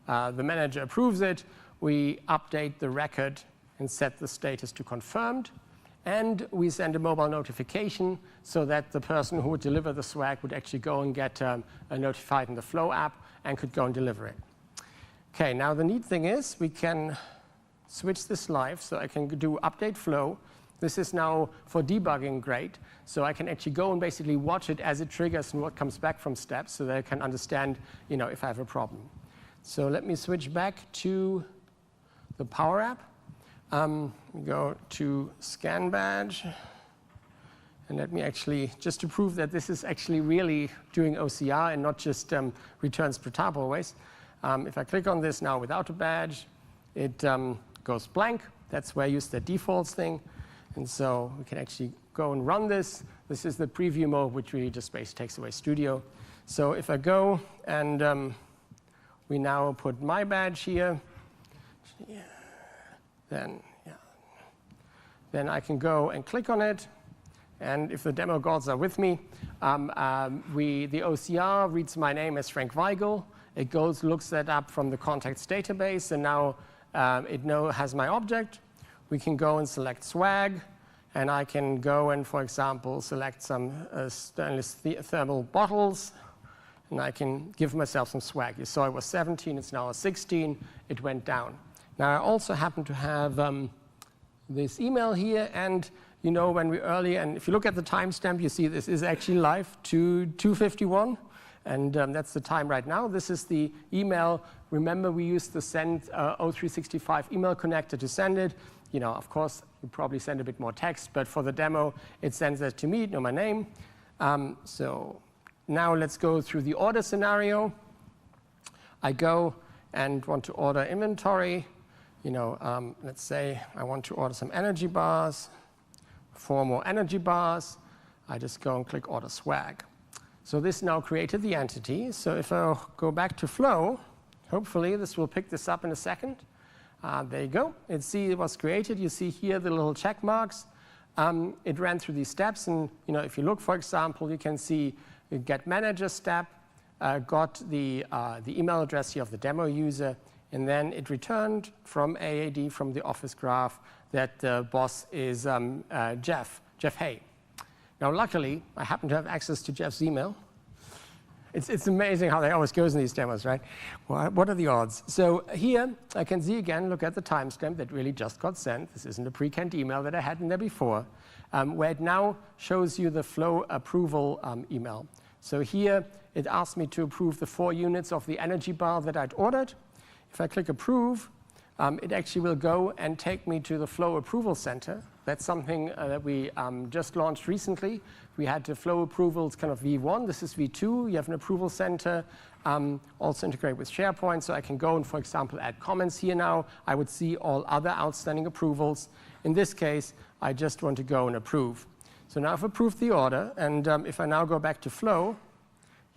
manager approves it, we update the record and set the status to confirmed. And we send a mobile notification so that the person who would deliver the swag would actually go and get notified in the Flow app and could go and deliver it. OK, now the neat thing is we can switch this live. So I can do update Flow. This is now for debugging great. So I can actually go and basically watch it as it triggers and what comes back from steps, so that I can understand if I have a problem. So let me switch back to the Power App. We go to scan badge. And let me actually, just to prove that this is actually really doing OCR and not just returns per tab always. If I click on this now without a badge, it goes blank. That's where I use the defaults thing. And so we can actually go and run this. This is the preview mode, which really just basically takes away Studio. So if I go and we now put my badge here, then I can go and click on it. And if the demo gods are with me, the OCR reads my name as Frank Weigel. It goes, looks that up from the contacts database, and now it has my object. We can go and select swag, and I can go and, for example, select some stainless thermal bottles, and I can give myself some swag. You saw it was 17, it's now a 16, it went down. Now I also happen to have this email here, and when we earlier, and if you look at the timestamp, you see this is actually live to 2:51. And that's the time right now. This is the email. Remember, we used the send O365 email connector to send it. Of course, you probably send a bit more text, but for the demo, it sends that to me, my name. So now let's go through the order scenario. I go and want to order inventory. Let's say I want to order some energy bars, 4 more energy bars. I just go and click order swag. So this now created the entity. So if I go back to Flow, hopefully this will pick this up in a second. There you go. It was created. You see here the little check marks. it ran through these steps. And if you look, for example, you can see the Get Manager step, got the email address here of the demo user, and then it returned from AAD, from the Office graph, that the boss is Jeff Hay. Now, luckily, I happen to have access to Jeff's email. It's amazing how that always goes in these demos, right? What are the odds? So here, I can see again, look at the timestamp that really just got sent. This isn't a pre-canned email that I had in there before, where it now shows you the flow approval email. So here, it asked me to approve the 4 units of the energy bar that I'd ordered. If I click approve, it actually will go and take me to the Flow Approval Center. That's something that we just launched recently. We had the Flow Approvals kind of V1. This is V2. You have an approval center, also integrate with SharePoint. So I can go and, for example, add comments here now. I would see all other outstanding approvals. In this case, I just want to go and approve. So now I've approved the order. And if I now go back to Flow,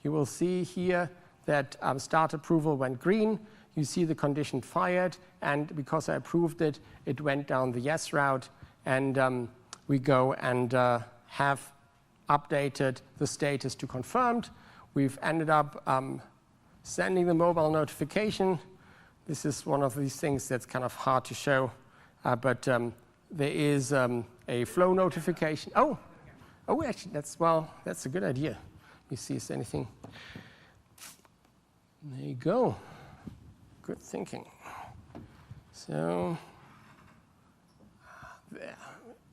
you will see here that start approval went green. You see the condition fired. And because I approved it, it went down the yes route. And we go and have updated the status to confirmed. We've ended up sending the mobile notification. This is one of these things that's kind of hard to show. But there is a flow notification. Oh, actually, that's a good idea. You see, is there anything? There you go. Good thinking. So, there.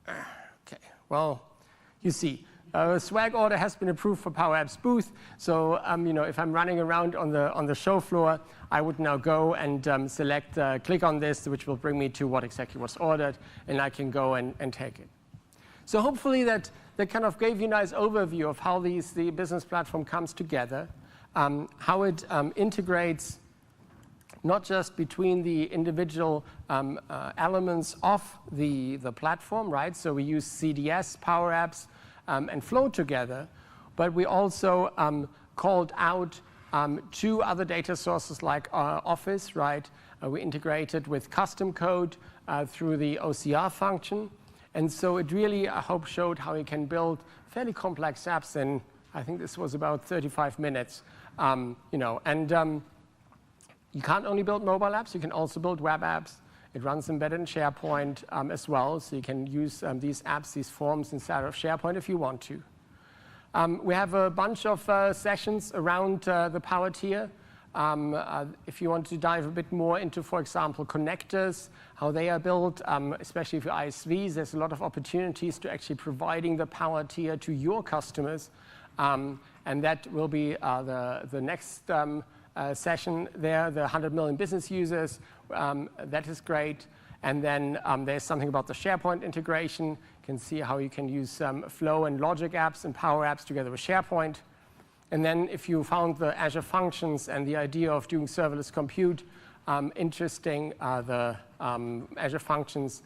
Okay, well, you see, swag order has been approved for PowerApps Booth. So, if I'm running around on the show floor, I would now go and select, click on this, which will bring me to what exactly was ordered, and I can go and take it. So hopefully that kind of gave you a nice overview of how the business platform comes together, how it integrates not just between the individual elements of the platform, right? So we use CDS, PowerApps, and Flow together, but we also called out 2 other data sources like Office, right? We integrated with custom code through the OCR function. And so it really, I hope, showed how you can build fairly complex apps in, I think this was about 35 minutes, you can't only build mobile apps, you can also build web apps. It runs embedded in SharePoint as well, so you can use these apps, these forms inside of SharePoint if you want to. We have a bunch of sessions around the Power tier. If you want to dive a bit more into, for example, connectors, how they are built, especially for ISVs, there's a lot of opportunities to actually providing the Power tier to your customers. And that will be the next session there, the 100 million business users. That is great. And then there's something about the SharePoint integration. You can see how you can use Flow and Logic apps and Power Apps together with SharePoint. And then if you found the Azure Functions and the idea of doing serverless compute interesting, the Azure Functions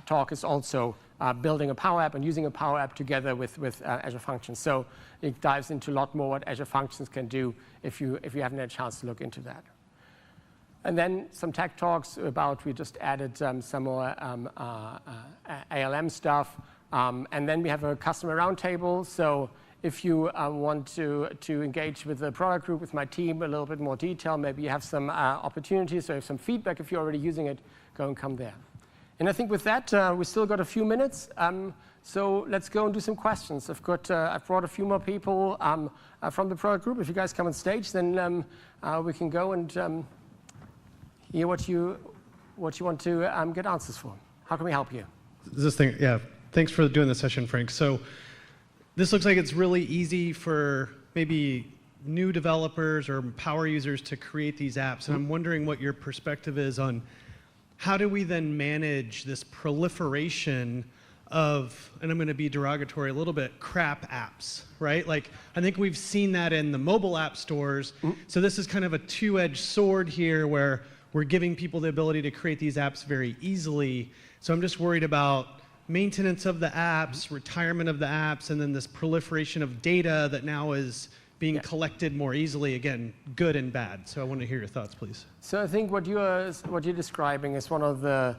talk is also building a Power App and using a Power App together with Azure Functions. So it dives into a lot more what Azure Functions can do if you haven't had a chance to look into that. And then some tech talks about, we just added some more ALM stuff. And then we have a customer roundtable. So if you want to engage with the product group, with my team, a little bit more detail, maybe you have some opportunities or have some feedback if you're already using it, go and come there. And I think with that, we still got a few minutes. So let's go and do some questions. I've brought a few more people from the product group. If you guys come on stage, then we can go and hear what you want to get answers for. How can we help you? Yeah, thanks for doing this session, Frank. So this looks like it's really easy for maybe new developers or power users to create these apps. And I'm wondering what your perspective is on how do we then manage this proliferation of, and I'm going to be derogatory a little bit, crap apps, right? Like, I think we've seen that in the mobile app stores. So this is kind of a two-edged sword here where we're giving people the ability to create these apps very easily. So I'm just worried about maintenance of the apps, retirement of the apps, and then this proliferation of data that now is being collected more easily, again, good and bad. So I want to hear your thoughts, please. So I think what you're describing is one of the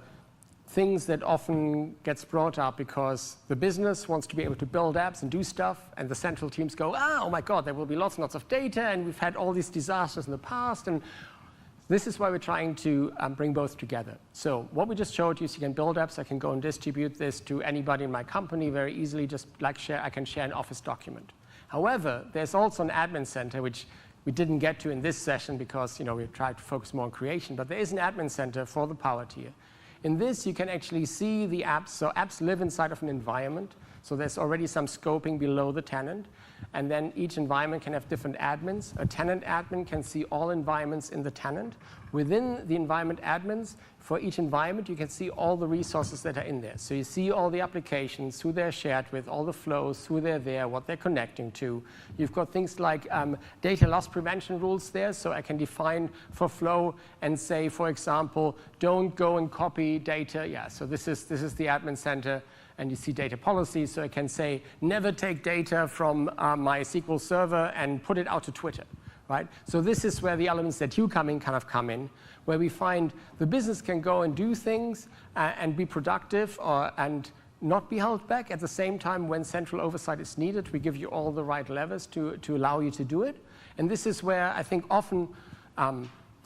things that often gets brought up because the business wants to be able to build apps and do stuff, and the central teams go, oh my God, there will be lots and lots of data, and we've had all these disasters in the past, and this is why we're trying to bring both together. So what we just showed you is you can build apps. I can go and distribute this to anybody in my company very easily, just like I can share an Office document. However, there's also an admin center, which we didn't get to in this session because we tried to focus more on creation, but there is an admin center for the Power tier. In this, you can actually see the apps. So apps live inside of an environment. So there's already some scoping below the tenant. And then each environment can have different admins. A tenant admin can see all environments in the tenant. Within the environment admins, for each environment, you can see all the resources that are in there. So you see all the applications, who they're shared with, all the flows, who they're there, what they're connecting to. You've got things like data loss prevention rules there. So I can define for flow and say, for example, don't go and copy data. Yeah, so this is the admin center. And you see data policies, so I can say, never take data from my SQL server and put it out to Twitter, right? So this is where the elements that you come in, where we find the business can go and do things and be productive and not be held back. At the same time, when central oversight is needed, we give you all the right levers to allow you to do it. And this is where I think often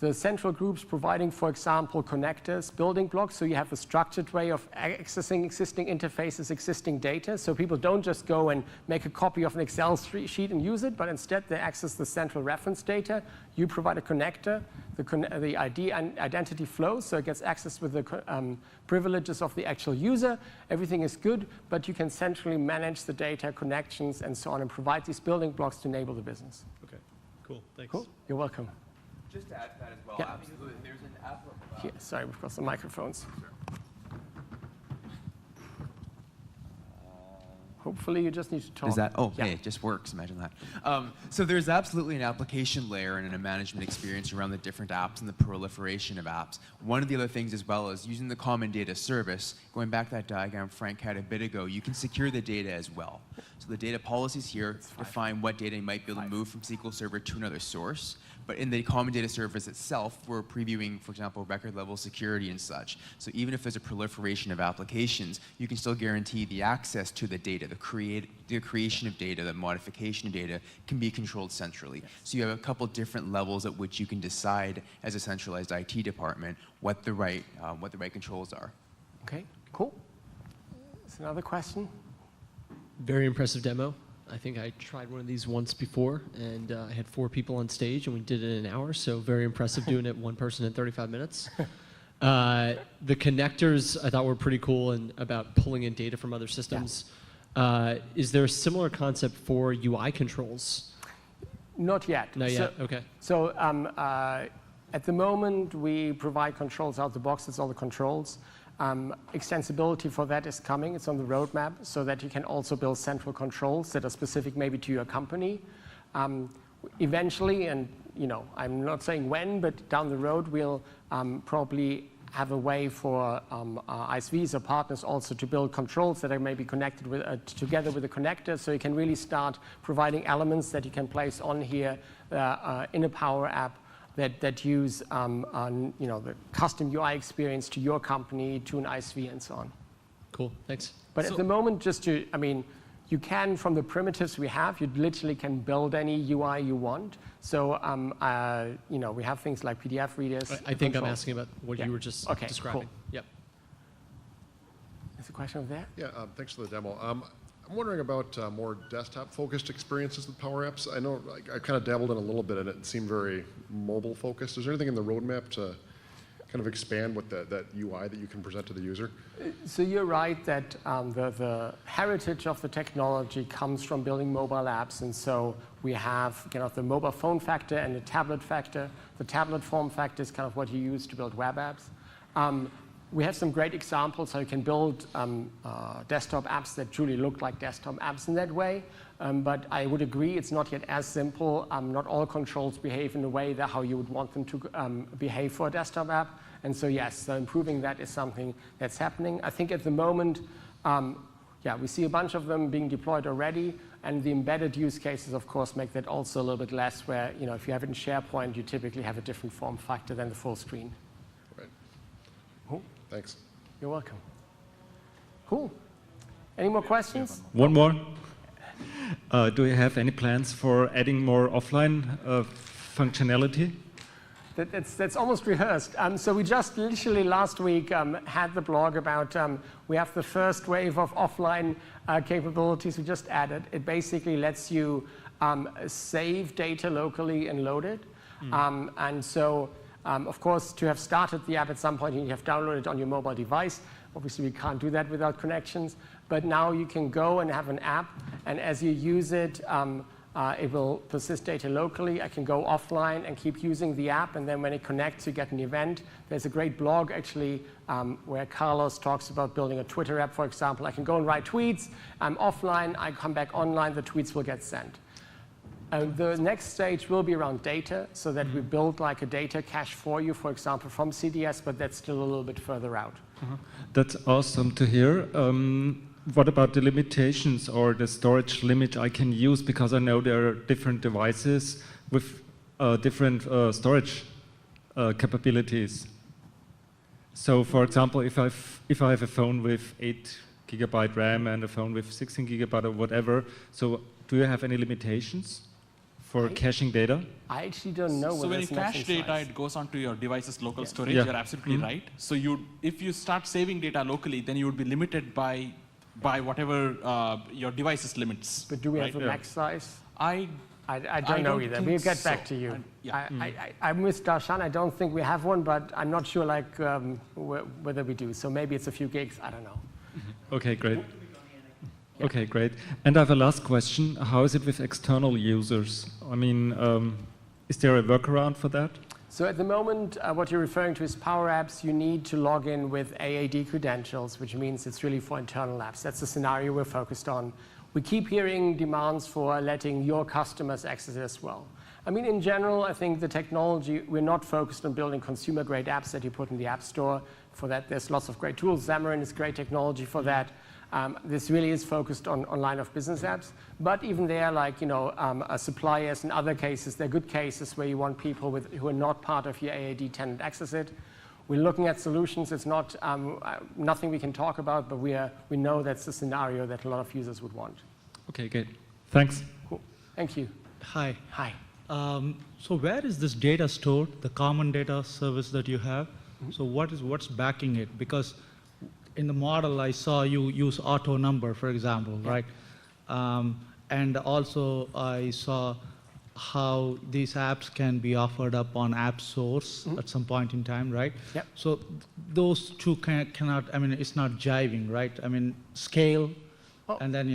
the central groups providing, for example, connectors, building blocks, so you have a structured way of accessing existing interfaces, existing data, so people don't just go and make a copy of an Excel sheet and use it, but instead they access the central reference data. You provide a connector, the ID and identity flows, so it gets access with the privileges of the actual user. Everything is good, but you can centrally manage the data, connections, and so on, and provide these building blocks to enable the business. Okay, cool, thanks. Cool, you're welcome. Just to add to that as well, Yeah. absolutely. There's an app. Here, sorry, we've got some microphones. Hopefully, you just need to talk. Is that? Oh, Yeah. hey, it just works. Imagine that. So there's absolutely an application layer and a management experience around the different apps and the proliferation of apps. One of the other things as well is using the common data service. Going back to that diagram Frank had a bit ago, you can secure the data as well. So the data policies here define what data you might be able to move from SQL Server to another source. But in the common data service itself, we're previewing, for example, record level security and such. So even if there's a proliferation of applications, you can still guarantee the access to the data, the creation of data, the modification of data can be controlled centrally. Yes. So you have a couple different levels at which you can decide as a centralized IT department what the right controls are. Okay, cool. Is another question? Very impressive demo. I think I tried one of these once before, and I had 4 people on stage, and we did it in an hour, so very impressive doing it one person in 35 minutes. The connectors I thought were pretty cool and about pulling in data from other systems. Yeah. Is there a similar concept for UI controls? Not yet. Not yet, okay. So at the moment, we provide controls out the box. It's all the controls. Extensibility for that is coming. It's on the roadmap so that you can also build central controls that are specific maybe to your company. Eventually, and I'm not saying when, but down the road, we'll probably have a way for ISVs or partners also to build controls that are maybe connected with together with a connector, so you can really start providing elements that you can place on here in a Power App that use the custom UI experience to your company, to an ISV, and so on. Cool, thanks. But at the moment, you can, from the primitives we have, you literally can build any UI you want. So, we have things like PDF readers. I think I'm asking about what you were just describing. Cool. Yep. There's a question over there? Yeah, thanks for the demo. I'm wondering about more desktop-focused experiences with PowerApps. I know I kind of dabbled in a little bit, and it seemed very mobile-focused. Is there anything in the roadmap to kind of expand what that UI that you can present to the user? So you're right that the heritage of the technology comes from building mobile apps, and so we have the mobile phone factor and the tablet factor. The tablet form factor is kind of what you use to build web apps. We have some great examples how you can build desktop apps that truly look like desktop apps in that way. But I would agree it's not yet as simple. Not all controls behave in a way that how you would want them to behave for a desktop app. And so yes, so improving that is something that's happening. I think at the moment, we see a bunch of them being deployed already. And the embedded use cases, of course, make that also a little bit less where, if you have it in SharePoint, you typically have a different form factor than the full screen. Right. Thanks. You're welcome. Cool. Any more questions? One more. Do you have any plans for adding more offline functionality? That's almost rehearsed. So we just literally last week had the blog about we have the first wave of offline capabilities we just added. It basically lets you save data locally and load it. And so, of course, to have started the app at some point, you have downloaded it on your mobile device. Obviously, we can't do that without connections. But now you can go and have an app, and as you use it, it will persist data locally. I can go offline and keep using the app, and then when it connects, you get an event. There's a great blog, actually, where Carlos talks about building a Twitter app, for example. I can go and write tweets. I'm offline. I come back online. The tweets will get sent. The next stage will be around data, so that we build like a data cache for you, for example, from CDS, but that's still a little bit further out. That's awesome to hear. What about the limitations or the storage limit I can use? Because I know there are different devices with different storage capabilities. So, for example, if I have a phone with 8 GB RAM and a phone with 16 GB or whatever, so do you have any limitations for caching data? I actually don't know. So when you cache data, it goes onto your device's local storage. You're absolutely right. So if you start saving data locally, then you would be limited by whatever your device's limits. But do we have a max size? I don't know either. We'll get back to you. I'm with Darshan. I don't think we have one, but I'm not sure like whether we do. So maybe it's a few gigs. I don't know. Okay, great. Okay, great. And I have a last question. How is it with external users? I mean, is there a workaround for that? So at the moment, what you're referring to is PowerApps. You need to log in with AAD credentials, which means it's really for internal apps. That's the scenario we're focused on. We keep hearing demands for letting your customers access it as well. I mean, in general, I think the technology, we're not focused on building consumer-grade apps that you put in the App Store. For that, there's lots of great tools. Xamarin is great technology for that. This really is focused on line of business apps. But even there, like, suppliers and other cases, they're good cases where you want people who are not part of your AAD tenant access it. We're looking at solutions. It's not nothing we can talk about, but we know that's the scenario that a lot of users would want. Okay, good. Thanks. Cool. Thank you. Hi. Hi. So where is this data stored, the common data service that you have? So what's backing it? Because in the model, I saw you use auto number, for example, right? And also I saw how these apps can be offered up on App Source at some point in time, right? Yep. So those two cannot, I mean, it's not jiving, right? I mean, scale, and then,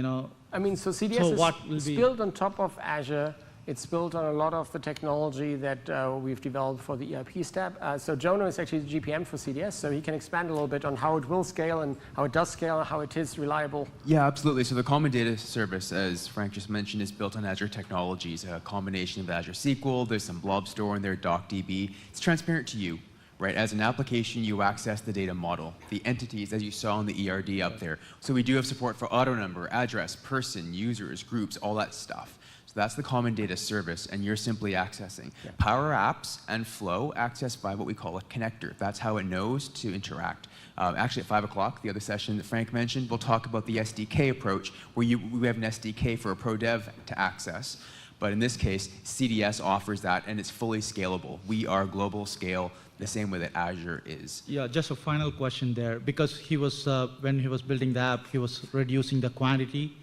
I mean, so CDS is be built on top of Azure. It's built on a lot of the technology that we've developed for the ERP step. So Jono is actually the GPM for CDS, so he can expand a little bit on how it will scale and how it does scale and how it is reliable. Yeah, absolutely. So the Common Data Service, as Frank just mentioned, is built on Azure technologies, a combination of Azure SQL, there's some blob store in there, DocDB. It's transparent to you, right? As an application, you access the data model, the entities, as you saw in the ERD up there. So we do have support for auto number, address, person, users, groups, all that stuff. So that's the Common Data Service, and you're simply accessing. PowerApps and Flow access by what we call a connector. That's how it knows to interact. Actually, at 5 o'clock, the other session that Frank mentioned, we'll talk about the SDK approach, where we have an SDK for a pro dev to access. But in this case, CDS offers that, and it's fully scalable. We are global scale, the same way that Azure is. Yeah, just a final question there. Because he was, when he was building the app, he was reducing the quantity,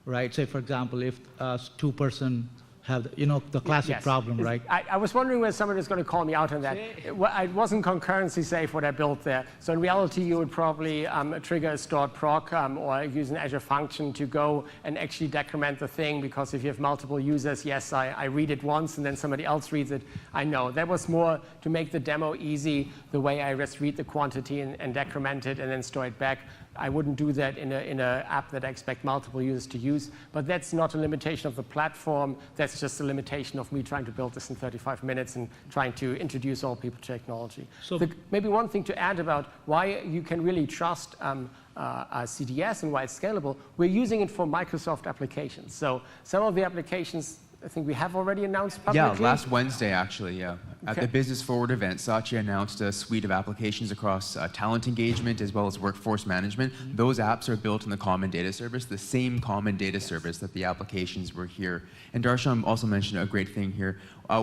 right? Say, for example, if 2-person have, the classic problem, right? I was wondering when somebody was going to call me out on that. It wasn't concurrency safe what I built there. So in reality, you would probably trigger a stored proc or use an Azure function to go and actually decrement the thing, because if you have multiple users, yes, I read it once and then somebody else reads it. I know. That was more to make the demo easy, the way I just read the quantity and decrement it and then store it back. I wouldn't do that in an app that I expect multiple users to use. But that's not a limitation of the platform. That's just a limitation of me trying to build this in 35 minutes and trying to introduce all people to technology. So maybe one thing to add about why you can really trust CDS and why it's scalable, we're using it for Microsoft applications. So some of the applications I think we have already announced Yeah, publicly. last Wednesday, actually, yeah. At Okay. the Business Forward event, Satya announced a suite of applications across talent engagement as well as workforce management. Those apps are built in the common data service, the same common data service that the applications were here. And Darshan also mentioned a great thing here.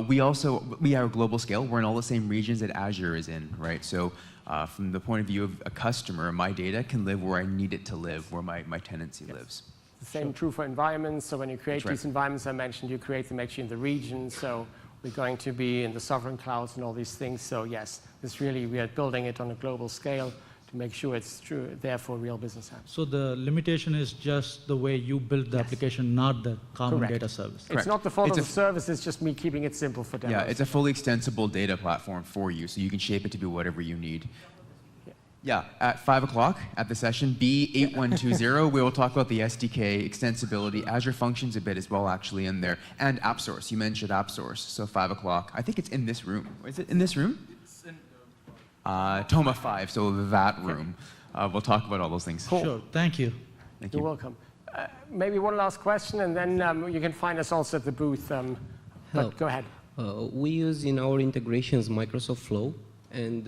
We have a global scale. We're in all the same regions that Azure is in, right? So from the point of view of a customer, my data can live where I need it to live, where my tenancy lives. The same true for environments. So when you create That's right. these environments I mentioned, you create them actually in the region. So we're going to be in the sovereign clouds and all these things. So yes, we are building it on a global scale to make sure it's true, there for real business apps. So the limitation is just the way you build the application, not the common Correct. data service. It's Correct. not the fault It's of the service, it's just me keeping it simple for demos. Yeah, it's a fully extensible data platform for you, so you can shape it to be whatever you need. Yeah, at 5 o'clock at the session, B8120, we will talk about the SDK, extensibility, Azure Functions a bit as well, actually, in there, and AppSource. You mentioned AppSource, so 5 o'clock. I think it's in this room. Is it in this room? It's in Toma 5, so that room. We'll talk about all those things. Cool. Sure, thank you. Thank You're you. welcome. Maybe one last question, and then you can find us also at the booth. Hello. But go ahead. We use in our integrations Microsoft Flow, and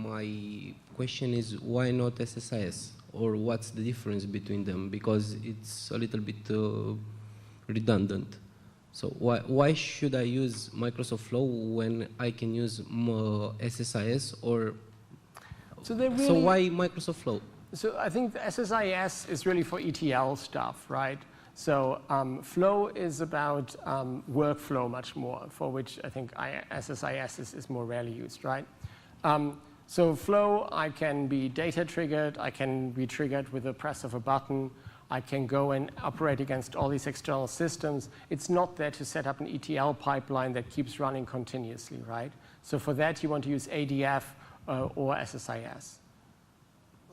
my question is why not SSIS, or what's the difference between them? Because it's a little bit redundant. So why should I use Microsoft Flow when I can use SSIS, or So they really, so why Microsoft Flow? So I think the SSIS is really for ETL stuff, right? So Flow is about workflow much more, for which I think SSIS is more rarely used, right? So Flow, I can be data triggered, I can be triggered with the press of a button, I can go and operate against all these external systems. It's not there to set up an ETL pipeline that keeps running continuously, right? So for that, you want to use ADF or SSIS.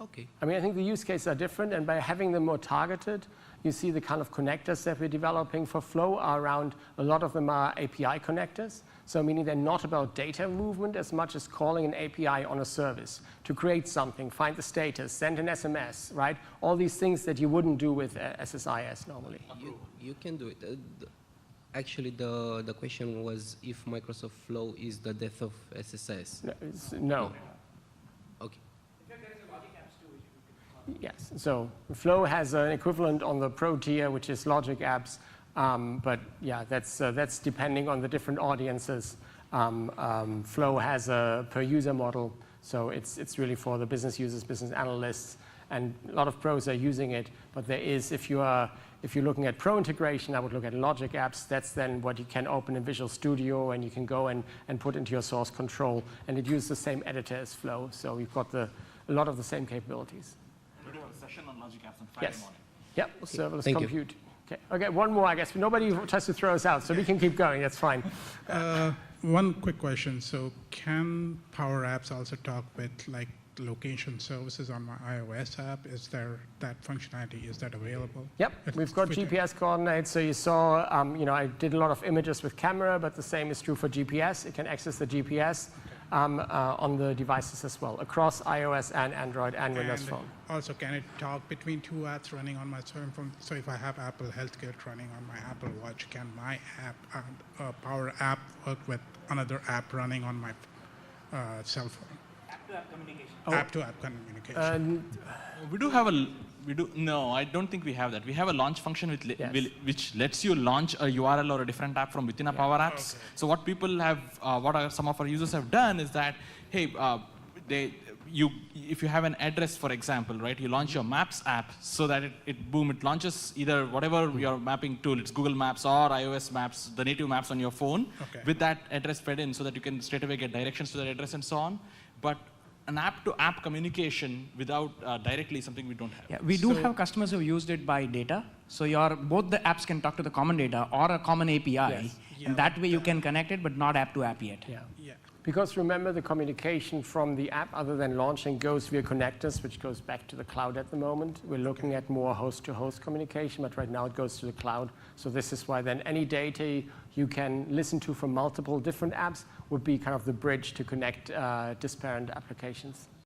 Okay. I mean, I think the use cases are different, and by having them more targeted, you see the kind of connectors that we're developing for Flow are around, a lot of them are API connectors. So meaning they're not about data movement as much as calling an API on a service to create something, find the status, send an SMS, right? All these things that you wouldn't do with SSIS normally. You can do it. Actually, the question was if Microsoft Flow is the death of SSIS. No. Okay. Yes, so Flow has an equivalent on the Pro tier, which is Logic Apps, but yeah, that's depending on the different audiences. Flow has a per user model, so it's really for the business users, business analysts, and a lot of pros are using it. But there is, if you're looking at Pro integration, I would look at Logic Apps. That's then what you can open in Visual Studio, and you can go and put into your source control, and it uses the same editor as Flow, so you've got a lot of the same capabilities. We do have a session on Logic Apps on Friday Yes. morning. Yep, serverless Thank you. compute. Okay, one more, I guess. Nobody tries to throw us out, so we can keep going. That's fine. One quick question. So can PowerApps also talk with like location services on my iOS app? Is there that functionality? Is that available? Yep, we've got GPS coordinates. So you saw, I did a lot of images with camera, but the same is true for GPS. It can access the GPS on the devices as well, across iOS and Android and Windows Phone. Also, can it talk between two apps running on my phone? So if I have Apple Healthcare running on my Apple Watch, can my app, Power App, work with another app running on my cell phone? App-to-app communication. App-to-app communication. We do have no, I don't think we have that. We have a launch function which lets you launch a URL or a different app from within a PowerApps. Okay. So what people have, some of our users have done is that, hey, if you have an address, for example, right, you launch your Maps app so that it launches either whatever your mapping tool, it's Google Maps or iOS Maps, the native maps on your phone, with that address fed in so that you can straight away get directions to that address and so on. But an app-to-app communication without directly something we don't have. Yeah, we do have customers who used it by data. So both the apps can talk to the common data or a common API. Yes. And that way you can connect it, but not app-to-app yet. Yeah. Because remember, the communication from the app, other than launching, goes via connectors, which goes back to the cloud at the moment. We're looking at more host-to-host communication, but right now it goes to the cloud. So this is why then any data you can listen to from multiple different apps would be kind of the bridge to connect disparate applications.